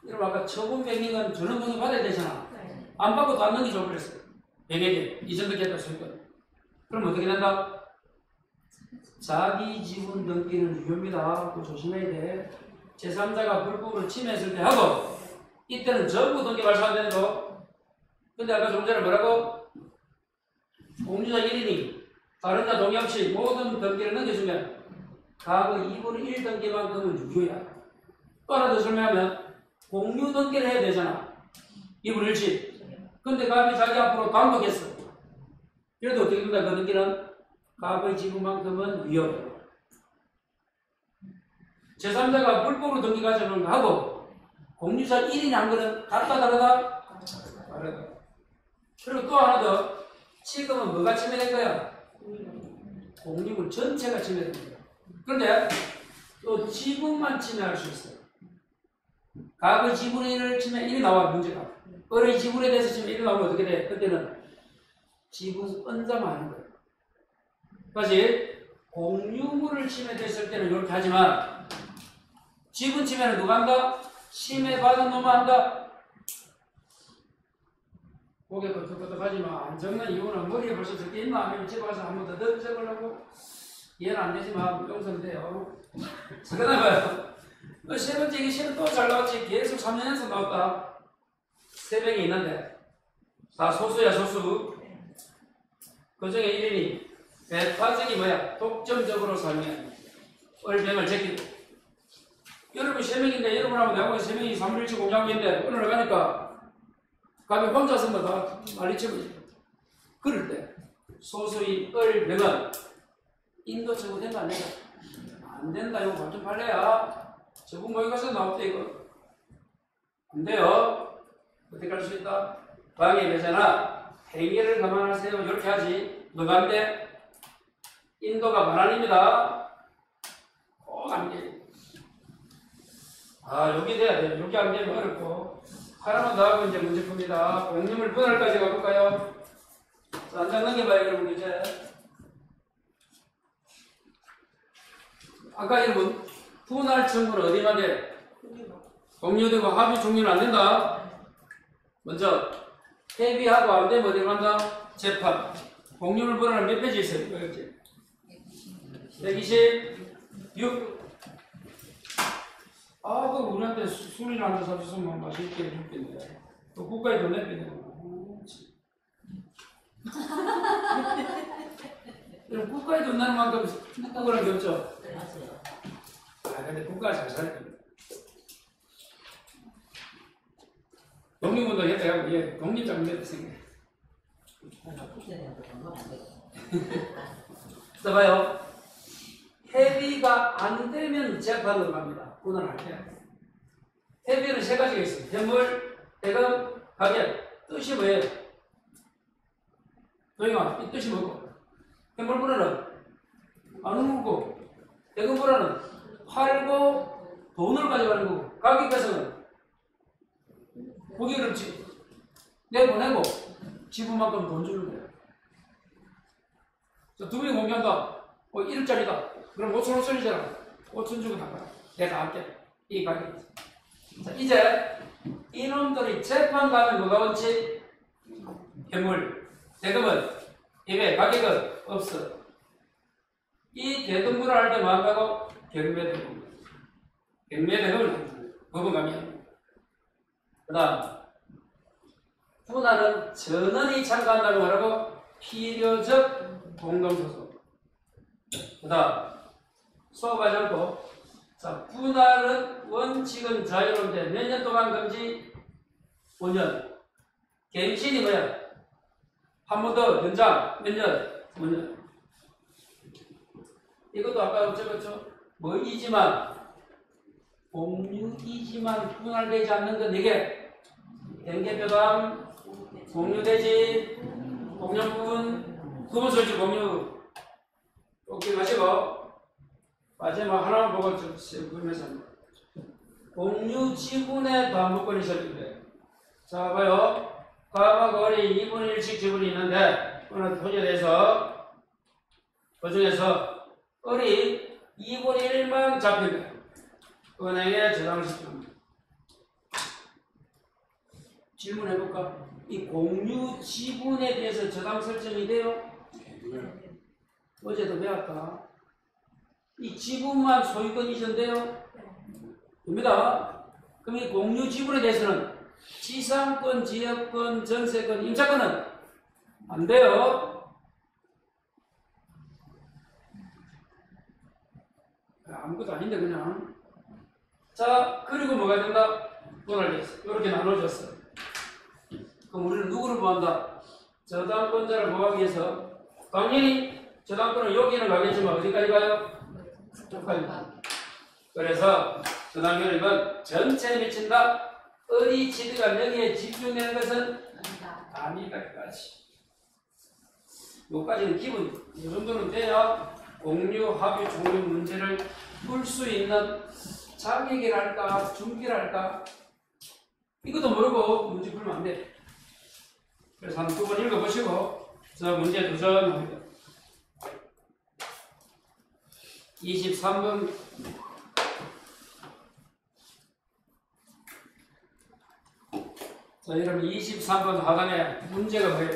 S3: 이런 아까 처분 변경은 전원 동의 받아야 되잖아. 안 받고 안 넘기죠 그랬어. 병에게 이전 등기했다 소니까. 그럼 어떻게 된다? 자기 지분 등기는 유효입니다. 그거 조심해야 돼. 제3자가 불법으로 침해했을 때 하고 이때는 전부 등기 발사 안 되는 거. 근데 아까 좀 전에 뭐라고? 공유자 1인이 다른 자 동의 없이 모든 등기를 넘겨주면 갑의 2분의 1 등기만큼은 유효야. 또 하나 더 설명하면 공유 등기를 해야 되잖아. 2분의 1씩. 근데 갑이 자기 앞으로 단독했어. 그래도 어떻게 된다? 그 등기는 갑의 지분만큼은 위협이야. 제3자가 불법으로 등기 가져오는 거 하고 공유자 1인이 한 거는 같다 다르다? 다르다. 그리고 또 하나 더, 지금은 뭐가 침해된 거야? 공유물 전체가 침해된 거야. 그런데 또 지분만 침해할 수 있어요. 갑의 지분의 1을 침해 1이 나와 문제가. 을의 지분에 대해서 침해 1이 나오면 어떻게 돼? 그때는 지분 언자만 하는 거예요. 다시 공유물을 침해됐을 때는 이렇게 하지만 지분 침해는 누가 한다? 침해받은 놈만 한다. 고개 끄덕끄덕하지만 안 적는 이유는 머리에 벌써 적게 있나? 아니면 집에 가서 한 번 더 적으려고? 이해는 안 되지만 용서인데요. 그러다가 세 번째 이게 시는 또 잘 나왔지. 계속 3년 연속 나왔다. 세 명이 있는데 다 소수야 소수. 그 중에 1인이 배타적이 뭐야? 독점적으로 사용해. 얼병을 제끼고. 여러분 3명인데 여러분하고 내하고 3명이 3분 1치 공장인데 오늘 가니까 갑이 혼자서 뭐 다 난리치고 있어. 그럴 때 소수인 얼병은 인도적으로 된다 안 된다? 안 된다. 이거 발전 판례야. 저분 모임 가서 나왔대 이거. 안 돼요. 어떻게 할 수 있다? 방해 배제나 행위를 감안하세요. 이렇게 하지. 뭐가 안 돼? 인도가 반환입니다. 꼭 안 돼. 아, 여기 돼야 돼. 여기 안 되면 어렵고. 하나만 더 하고 이제 문제 풉니다. 공유물 분할까지 가볼까요? 자, 한 장 넘겨봐요, 여러분, 이제. 아까 여러분 분할 청구는 어디만 돼? 공유되고 합의 종료는 안 된다. 먼저 협의하고 안 되면 어디로 간다? 재판. 공유물 분할 몇 페이지 있어요? 이거였지? 126. 아, 그 우리한테 술이나 한잔 사주시면 맛있게 해줄겠네. 또 국가에 돈 냈겠네. 그럼 국가에 돈 내는 만큼 국가랑 겹쳐.
S2: 맞아요.
S3: 아, 근데 국가가 잘 살릴 겁니다. 독립운동 했다가 얘 독립장군했다 생각해. 자, 봐요. 협의가 안 되면 재판으로 갑니다. 분할할 때. 협의는 세 가지가 있어요. 대물, 대금, 가격. 뜻이 뭐예요? 조용아, 이 뜻이 뭐고? 대물 분할은 안 울고, 대금 분할은 팔고 돈을 가져가는 거고, 가격 배상은 고객을 내보내고 지분만큼 돈 주는 거예요. 자, 두 명이 공개한다. 1억짜리다. 그럼 5,000원짜리잖아. 5,000 주고 나가. 내가 할게. 이 가격. 자, 이제 이놈들이 재판 가면 뭐가 원칙? 괴물. 대금은 입에 가격은 없어. 이 대금분을 할 때 뭐 한다고? 경매대금. 경매대금을 법원 가면. 그 다음 분할은 전원이 참가한다고 말하고 필요적 공동소송. 그 다음 수업하지 않고 자, 분할은 원칙은 자유로운데 몇 년 동안 금지? 5년. 갱신이 뭐야? 한 번 더 연장 몇 년? 5년. 이것도 아까 어쩌겠죠? 뭐이지만 공유이지만 분할되지 않는 건 4개. 연계표당, 공유대지, 공유분, 구분설치 공유. 오케이 마시고 마지막 하나만 보고 좀 보면서 공유 지분의 담보권이 설립돼. 자 봐요. 과거 거리 2분의 1씩 지분이 있는데 어느 토지에 대해서 그 중에서 을이 2분의 1만 잡힌다. 은행에 저장을 시킵니다. 질문해볼까? 이 공유 지분에 대해서 저장 설정이 돼요? 어제도 배웠다. 이 지분만 소유권 이전돼요? 됩니다. 그럼 이 공유 지분에 대해서는 지상권, 지역권, 전세권, 임차권은 안 돼요. 아무것도 아닌데 그냥. 자, 그리고 뭐가 된다? 분할됐어. 이렇게 나눠졌어. 그럼 우리는 누구를 보한다? 저당권자를 보호하기 위해서 당연히 저당권은 여기는 가겠지만 어디까지 가요? 저까지. 그래서 저당권은 전체에 미친다. 을이 지드가 여기에 집중되는 것은 아니까지. 여기까지는 기본 이 정도는 돼야 공유, 합의, 종료 문제를 풀 수 있는 자격이랄까, 중기랄까 이것도 모르고 문제 풀면 안 돼. 그래서 한 두 번 읽어보시고 저 문제 도전합니다. 23번 자, 여러분 23번 하단에 문제가 뭐예요?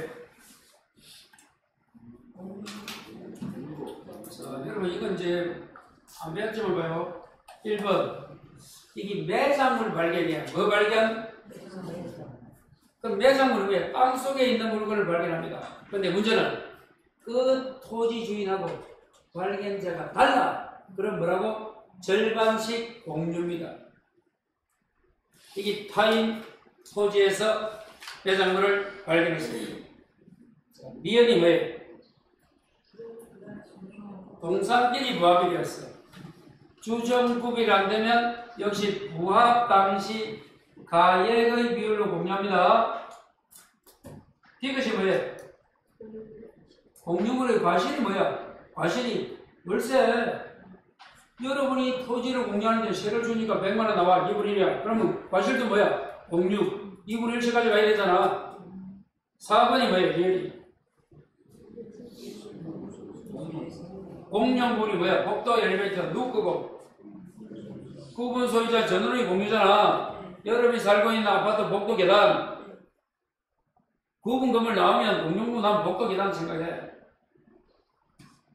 S3: 자, 여러분 이건 이제 안 배웠지만 봐요. 1번 이게 매장물 발견이야. 뭐 발견? 그럼 매장물은 왜? 땅 속에 있는 물건을 발견합니다. 그런데 문제는 그 토지 주인하고 발견자가 달라. 그럼 뭐라고? 절반씩 공유입니다. 이게 타인 토지에서 매장물을 발견했습니다. 미연이 뭐예요? 동산끼리 부합이 되었어. 주정부비가 안 되면 역시 부합 당시 가액의 비율로 공유합니다. 이것이 뭐예요? 공유물의 과실이 뭐야? 과실이 월세. 여러분이 토지를 공유하는데 세를 주니까 100만원 나와. 2분의 1이야. 그러면 과실도 뭐야? 공유. 2분의 1씩까지 가야 되잖아. 4번이 뭐예요? 리얼이. 공용분이 뭐야? 복도 엘리베이터 누구고? 구분 소유자 전원의 공유잖아. 여러분이 살고 있는 아파트 복도 계단. 구분 건물 나오면 공용분 하면 복도 계단 생각해.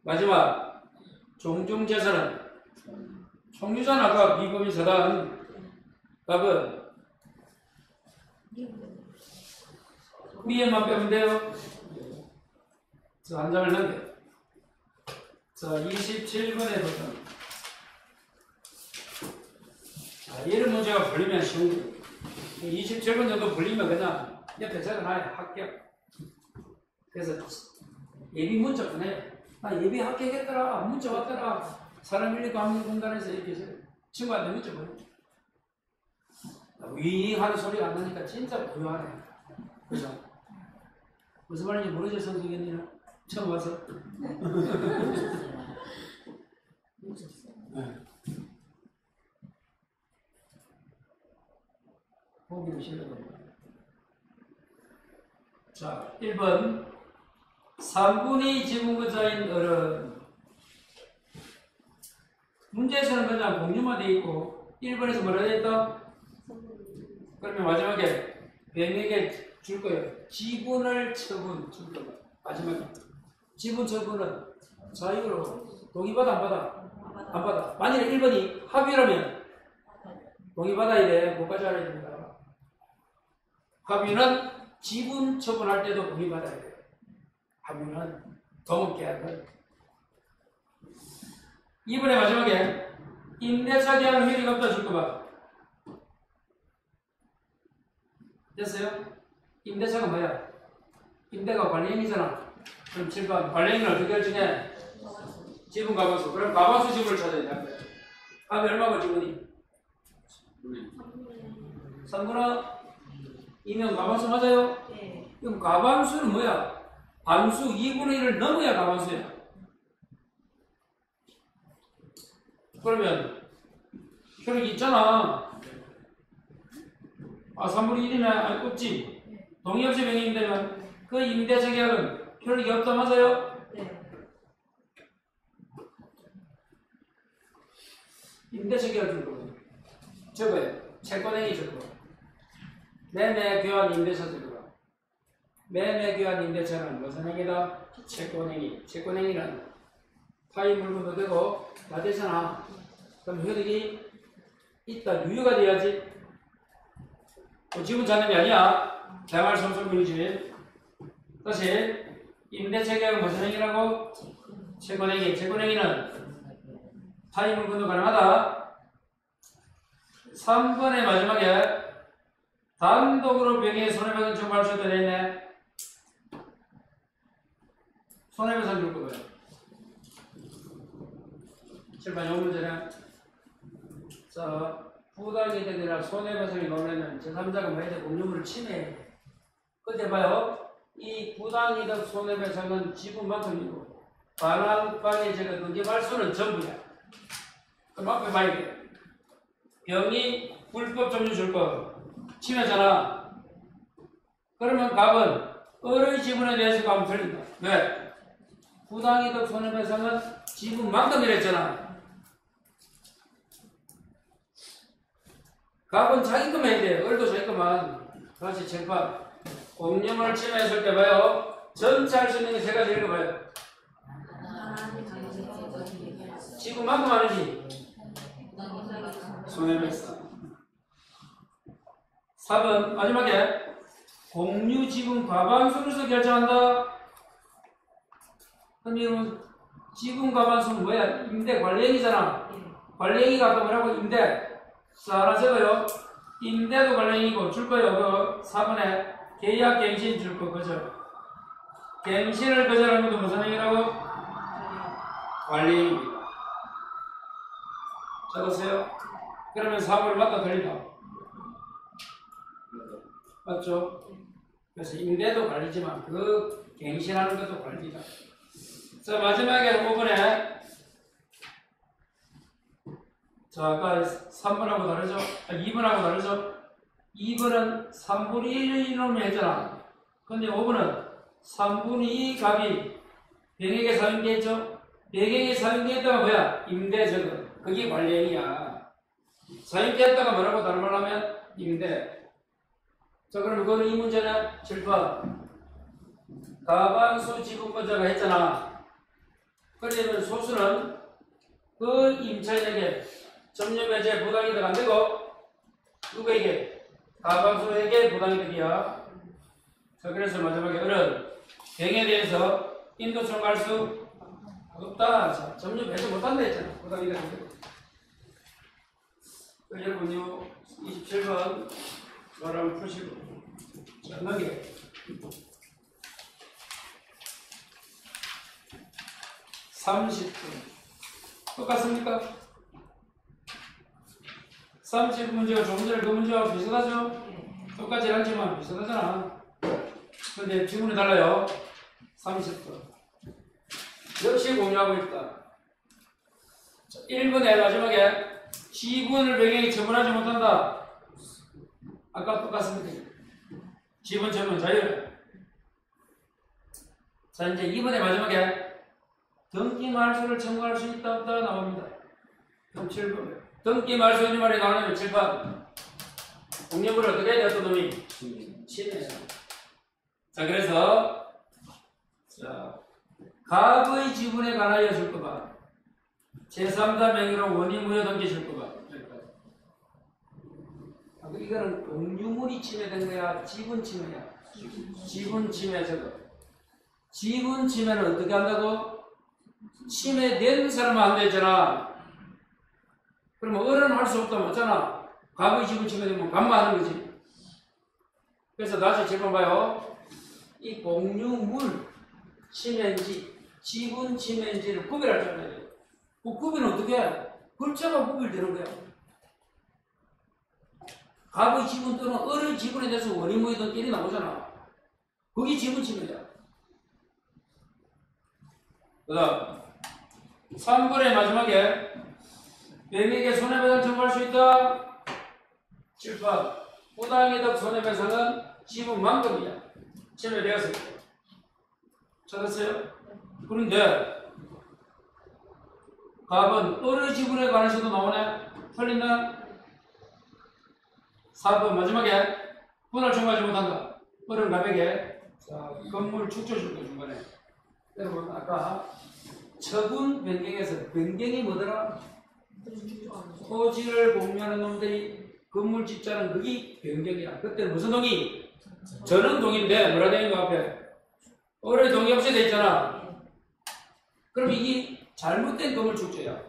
S3: 마지막 종중재산은 총유자는 아까 비법인 사단 답은 위에만 빼면 돼요. 자, 한 장을 넘겨. 자, 27번에 도전. 자, 이런 문제가 풀리면 쉬운 거예요. 27번 정도 풀리면 그냥 옆에 적어놔요. 합격. 그래서 예비 문자 보내요. 나 예비 합격했더라. 문자 왔더라. 사람 일리고 합류 공간에서 이렇게 해서 친구한테 문자 보내. 위 하는 소리가 안 나니까 진짜 고요하네. 그죠? 무슨 말인지 모르죠, 선생님? 처음 와서? 네. 보기도 싫어요. 자, 1번. 3분의 지분권자인 어른. 문제에서는 그냥 공유만 돼 있고, 1번에서 뭐라 돼 있다? 그러면 마지막에 병에게 줄 거예요. 지분을 처분 줄 거예요. 마지막에. 지분 처분은 자유로 동의받아 안 받아? 안 받아. 만일에 1번이 합의라면 동의받아야 돼. 못 가져와야 됩니다. 합의는 지분 처분할 때도 동의받아야 돼. 합의는 동업계약은. 2번의 마지막에 임대차 계약은 효력이 없다 줄 거 봐. 됐어요? 임대차가 뭐야? 임대가 관리행위잖아. 그럼 7번 관리행위를 어떻게 결정해? 지분 가반수. 그럼 가반수 지분을 찾아야 돼. 합이 얼마고 지분이? 3분의 2면 가반수 맞아요?
S1: 네.
S3: 그럼 가반수는 뭐야? 반수 2분의 1을 넘어야 가반수야. 그러면 효력이 있잖아. 3분의 1이면 없지. 동의 없이 명의임대면 그 임대차 계약은 효력이 없다 맞아요?
S1: 네.
S3: 임대차 계약 줄 거고 저거예요. 채권행위 줄 거고 매매 교환 임대차 줄 거고 매매 교환 임대차는 무슨 행위다? 채권행위. 채권행위는 파이 물건도 되고 다 되잖아. 그럼 효력이 있다. 유효가 돼야지. 지분 잔념이 아니야. 대말 선수분이지. 다시 임대차 계약은 무슨 행위라고? 채권행위. 채권행위는 파이 물건도 가능하다. 3번의 마지막에 단독으로 병에 손해배상 청구할 수 있다 되어있네. 손해배상 줄 거고요. 7번 요 문제는 자 부당이득이나 손해배상이 나오려면 제3자가 뭐해야 돼? 공유물을 침해해야 돼. 그때 봐요. 이 부당이득 손해배상은 지분만큼이고 반환방해 제가 등기할 수는 전부야. 그럼 앞에 봐야 돼. 병이 불법 점유 줄 거 침해잖아. 그러면 갑은 어의 지분에 대해서 가면 틀린다. 왜? 부당이득 손해배상은 지분만큼이랬잖아. 갑은 자기 것만 해야 돼. 을도 자기 것만. 다시 쟁판. 공유물을 침해했을 때 봐요. 전체 할 수 있는 게 세 가지 읽어봐요. 지분만큼 아니지. 손해배상. 4번 마지막에 공유 지분 과반수로서 결정한다. 그럼 이건 지분 과반수는 뭐야? 임대 관리행위잖아. 관리행위가 아까 뭐라고? 임대. 자, 하나 적어요. 임대도 관리행위고 줄 거예요. 그 4번에 계약 갱신 줄 거 거절. 갱신을 거절하는 것도 무슨 행위라고? 관리행위입니다. 적으세요. 그러면 4번을 맞다 틀린다. 맞죠? 그래서 임대도 관리지만 그 갱신하는 것도 관리다. 자, 마지막에 5번에 자, 아까 3번하고 다르죠? 2번하고 다르죠? 2번은 3분의 1의 이놈이 했잖아. 근데 5번은 3분의 2 값이 병에게 사용되어 있죠? 배경이 사용되었다가 뭐야? 임대저금. 그게 관리행위야. 사용되었다가 뭐라고 다른 말로 하면 임대. 자, 그러면 그거는 이 문제는 7번. 가반수 지분권자가 했잖아. 그러면 소수는 그 임차인에게 점유배제 부당이득 안 되고 누구에게? 가반수에게 부당이득이야. 자, 그래서 마지막에 어른 병에 대해서 인도 청구할 수 없다. 자, 점유배제 못한다 했잖아. 부당이득 안 되고. 여러분요 27번 말하면 푸시고 자, 넘겨. 30분 똑같습니까? 30문제가 조금 전에 그 문제와 비슷하죠? 똑같지 않지만 비슷하잖아. 근데 지문이 달라요. 30분 역시 공유하고 있다. 1번의 마지막에 지분을 배경에 처분하지 못한다. 아까 똑같습니다. 지분 처분 자유. 자, 이제 2번의 마지막에 등기 말소를 청구할 수 있다 없다 나옵니다. 그럼 7번. 등기 말소 이 말이 나오면 7번. 공유물을 어떻게 해야 돼? 어떤 놈이? 침해. 자, 그래서 자, 갑의 지분에 관하여 줄 거봐. 제3자 명의로 원인무효 등기 줄 거봐. 이거는 공유물이 침해된 거야? 지분 침해야? 지분 침해 저거. 지분 침해는 어떻게 한다고? 침해된 사람은 안 되잖아. 그러면 어른은 할 수 없다 맞잖아. 갑의 지분 침해되면 갑만 하는 거지. 그래서 다시 7번 봐요. 이 공유물 침해인지 지분 침해인지를 구별할 줄 알아야 돼. 그 구별은 어떻게 해? 글자가 구별되는 거야. 갑의 지분 또는 어른의 지분에 대해서 원인무효든 일이 나오잖아. 그게 지분 침해야. 그 다음 3번의 마지막에 명의에게 손해배상 청구할 수 있다. 7번 부당이득 손해배상은 지분만큼이야. 침해되었을 때. 찾았어요? 그런데 갑은 어른의 지분에 관해서도 나오네. 틀린다. 4번 마지막에 분할 청구하지 못한다. 어른 갑에게 자, 건물 축조 줄 거 중간에. 여러분 아까 처분 변경에서 변경이 뭐더라? 토지를 공유하는 놈들이 건물 짓자는 그게 변경이야. 그때는 무슨 동의? 전원 동의인데 뭐라 되어 있는 거 앞에? 어른이 동의 없이 돼 있잖아. 그럼 이게 잘못된 건물 축조야.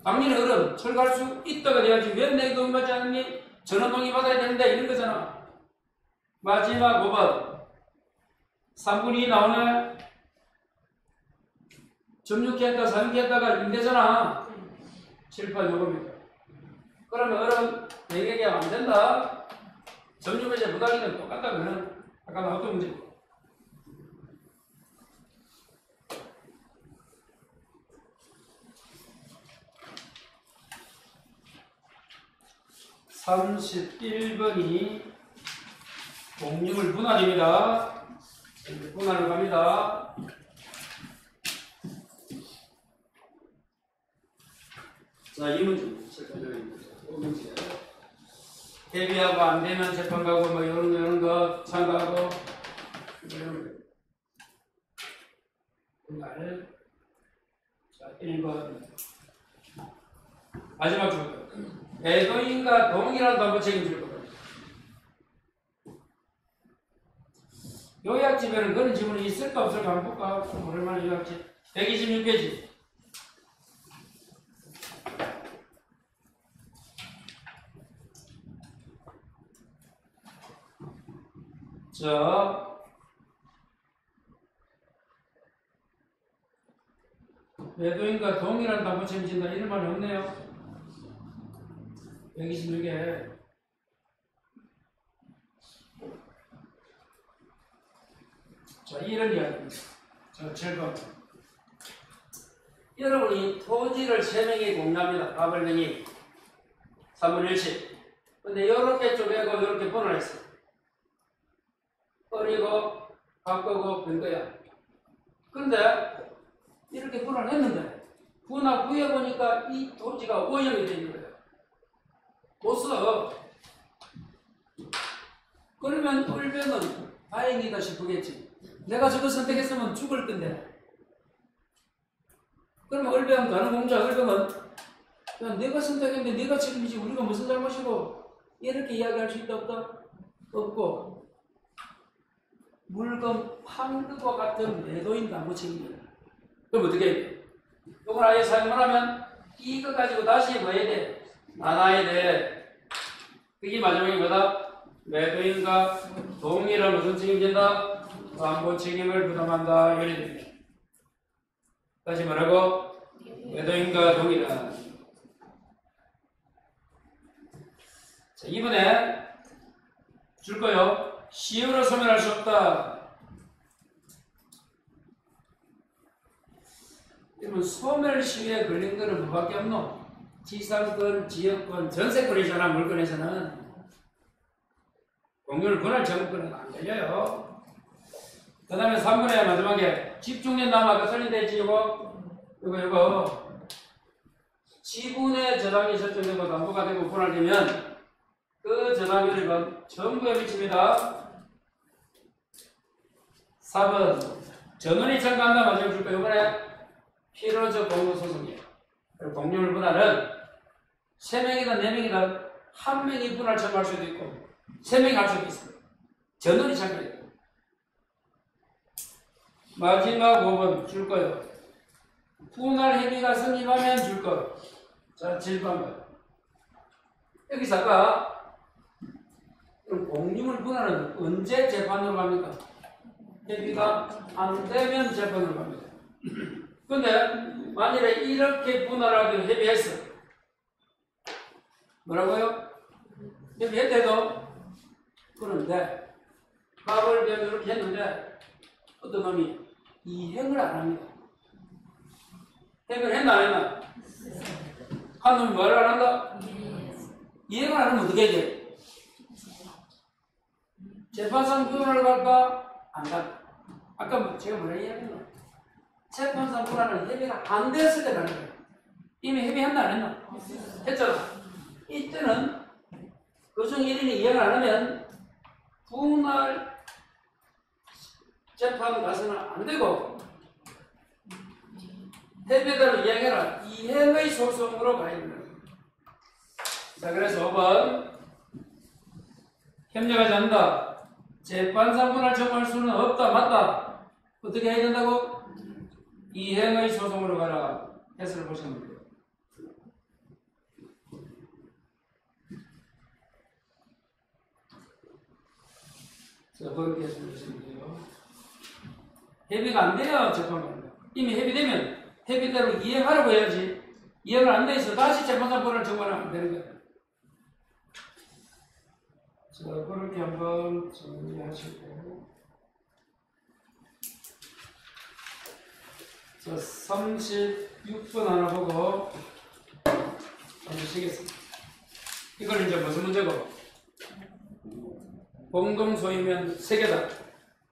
S3: 당연히 어른 철거할 수 있다가 돼야지. 왜 내 동의 받지 않니? 전원 동의 받아야 되는데 이런 거잖아. 마지막 5번 3분의 2 나오네. 점유했다 사용했다가 임대잖아. 7, 8 요겁니다. 그러면 어른 얘기하면 안 된다. 점유배제 부당이는 똑같다. 그러면 아까 나왔던 문제. (31번이) 공유물 분할입니다. 분할로 갑니다. 자, 이 문제. 대비하고 안 되면 재판 가고 뭐 이런 거 참가하고 이런 분할. 자, 1번 마지막 줄 배도인과 동일한 담보 책임질 거다. 요약집에는 그런 지문이 있을까 없을까 한번 볼까? 오랜만에 요약집 126페이지. 자, 배도인과 동일한 담보 책임진다 이런 말이 없네요. 126에 자, 이런 이야기입니다. 자, 7번 여러분이 토지를 3명이 공유합니다. 가벌명이 3분 1씩. 근데 이렇게 쪼개고 이렇게 분할했어요. 버리고 바꾸고 된 거야. 근데 이렇게 분할했는데 분화 후에 보니까 이 토지가 오염이 되는 거예요. 못 써. 그러면 을배는 다행이다 싶겠지. 내가 저거 선택했으면 죽을 건데. 그러면 을배는 다른 공자 을배는 야, 내가 선택했는데 내가 책임이지 우리가 무슨 잘못이고 이렇게 이야기할 수 있다 없다? 없고 물건 판것과 같은 매도인도 아무 책임이야. 그럼 어떻게 해야 돼? 이걸 아예 사용을 하면 이거 가지고 다시 뭐 해야 돼? 나눠야 돼. 그게 마지막에 뭐다? 매도인과 동일한 무슨 책임진다? 담보 책임을 부담한다. 이래 됩니다. 다시 뭐라고? 매도인과 동일한. 자, 이번에 줄 거요. 시효로 소멸할 수 없다. 그러면 소멸 시효에 걸린 거는 뭐밖에 없노? 지상권, 지역권, 전세권이잖아. 물건에서는 공유를 권할 정권은 안 걸려요. 그 다음에 3번에 마지막에 집중된 나무 아까 설린됐지 이거 지분의 저당이 설정되고 담보가 되고 분할되면 그 저당률은 전부에 미칩니다. 4번 전원이 참가한다. 마지막 줄까? 이번에 필요적 공동소송이에요. 공유물 분할은 3명이다 4명이다 1명이 분할 청구할 수도 있고 3명이 할 수도 있어요. 전원이 참가해요. 마지막 5번 줄 거예요. 분할 협의가 성립하면 줄 거. 자, 7번. 여기서 아까 그럼 공유물 분할은 언제 재판으로 갑니까? 협의가 안 되면 재판으로 갑니다. 근데 만일에 이렇게 분할하기로 협의했어. 뭐라고요? 협의했대도 그런데 값을 배우고 이렇게 했는데 어떤 놈이 이행을 안 합니다. 행을 했나 안 했나? 한 놈이 뭐를 안 한다? 이행을 안 하면 어떻게 해야 돼? 재판상 분할을 갈까? 안 갈까? 아까 제가 뭐라 이야기했나? 재판상 분할은 협의가 안 됐을 때 가는 거예요. 이미 협의했나 안 했나? 했잖아. 이때는 그중 1인이 이행을 안 하면 분할 재판 가서는 안 되고 협의대로 이행해라. 이행의 소송으로 가야 됩니다. 자, 그래서 5번 협력하지 않는다. 재판상 분할 청구할 수는 없다. 맞다. 어떻게 해야 된다고? 이행의 소송으로 가라. 해설을 보시면 돼요. 자, 그렇게 해설을 보시면 돼요. 협의가 안 돼요. 재판관. 이미 협의되면 협의대로 이행하라고 해야지. 이행을 안 돼 있어. 다시 재판상 분할 청구하면 안 되는 거야. 자, 그렇게 한번 정리하시고. 자, 36번 하나 보고 한번 쉬겠습니다. 이걸 이제 무슨 문제고? 공동소유면 3개다.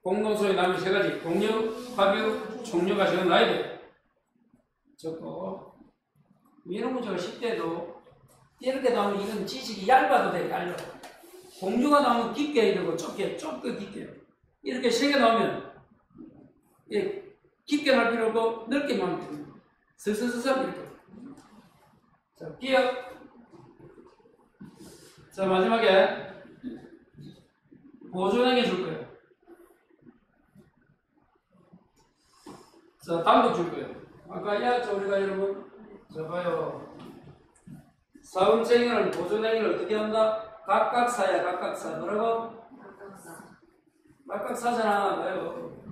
S3: 공동소유 나면 3가지. 공유, 합유, 총유가 지금 나야 돼요. 적고. 이런 문제가 10대도 이렇게 나오면 이건 지식이 얇아도 돼, 얇아. 공유가 나오면 깊게 해야 되고, 좁게 깊게. 이렇게 3개 나오면, 깊게 할 필요 없고, 넓게만 하면 됩니다. 스스스스 이렇게. 자, 기억. 자, 마지막에, 보존행위 줄 거예요. 자, 담보 줄 거예요. 아까 이야기했죠, 우리가 여러분. 자, 봐요. 사업쟁이는 보존행위를 어떻게 한다? 각각사야, 각각사. 뭐라고? 각각사잖아. 봐요.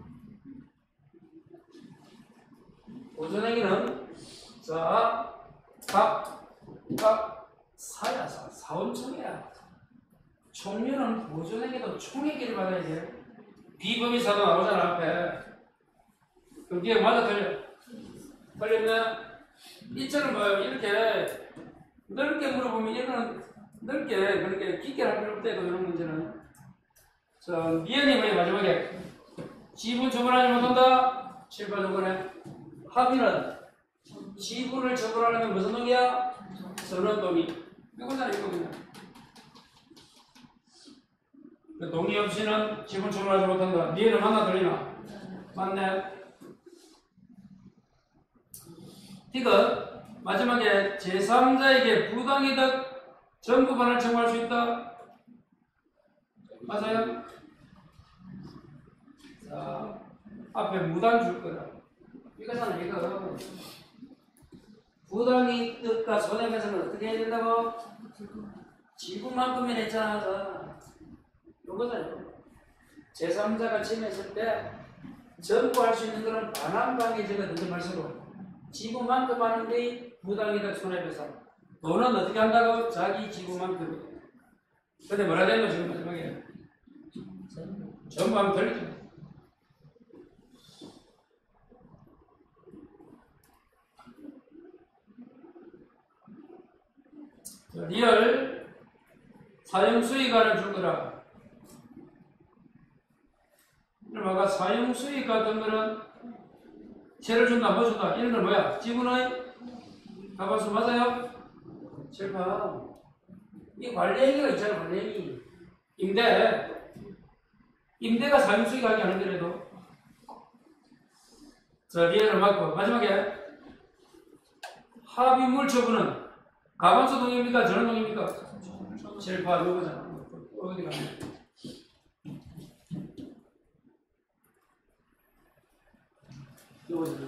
S3: 보존행위는, 자, 각각사야. 사원총이야. 총류는 보존행위도 총액기를 받아야 돼. 비법이사도 나오잖아, 앞에. 그럼 뒤에 맞아, 틀려? 틀렸네? 이처럼 봐요. 이렇게 넓게 물어보면 이거는 넓게 그렇게 깊게 할 필요 없대고 이런 문제는. 자, 미연이 뭐예요? 마지막에 지분 처분하지 못한다. 7번 조건에 합의는 지분을 처분하려면 무슨 동의야? 선언동의. 이거잖아, 이거 그냥. 그 동의 없이는 지분 처분하지 못한다. 니에는 맞나 들리나? 맞네. 이거 마지막에 제3자에게 부당이득 전부반을 청구할 수 있다. 맞아요? 자, 앞에 무단 줄 거다. 이거잖아, 이거. 부당이득과 손해배상은 어떻게 해야 된다고? 지분만큼이나 했잖아. 요거잖아. 제3자가 침해했을 때 전부할 수 있는 거는 반환방해제거든요, 말씀으로. 지분만큼 하는 게 부당이득 손해배상. 돈은 어떻게 한다고? 자기 지분만큼. 근데 뭐라 되는 거 지금 마지막에? 전부 하면 들리죠. 리얼 사용수익안을 줄 거라. 그럼 아까 사용수익 같은 거는 채를 준다, 뭐 준다. 이런 건 뭐야? 지분의 가반수 맞아요? 실파. 이 관리행위가 있잖아, 관리행위. 임대가 사용수익 하게 하는데라도. 자, 리얼을 맞고. 마지막에 합의물 처분은 가반수 동의입니까? 전원 동의입니까? 실파, 요거잖아. 어디 가면. 요거잖아.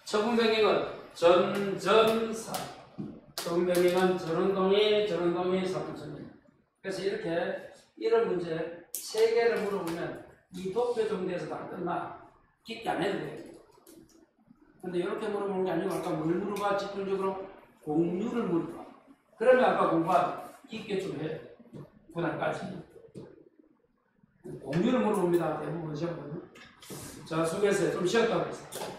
S3: 처분 변경은 전전사. 처분 변경은 전원동의, 사분전의. 그래서 이렇게 이런 문제 3개를 물어보면 이 도표 정도에서 다 끝나. 깊게 안 해도 돼. 근데 이렇게 물어보는 게 아니고 아까 뭘 물어봐? 집중적으로 공유를 물어봐. 그러면 아까 공부한 깊게 좀 해. 분할까지. 공유를 물어봅니다. 대부분 시험은. 자, 수고했어요. 좀 쉬었다고 했어요.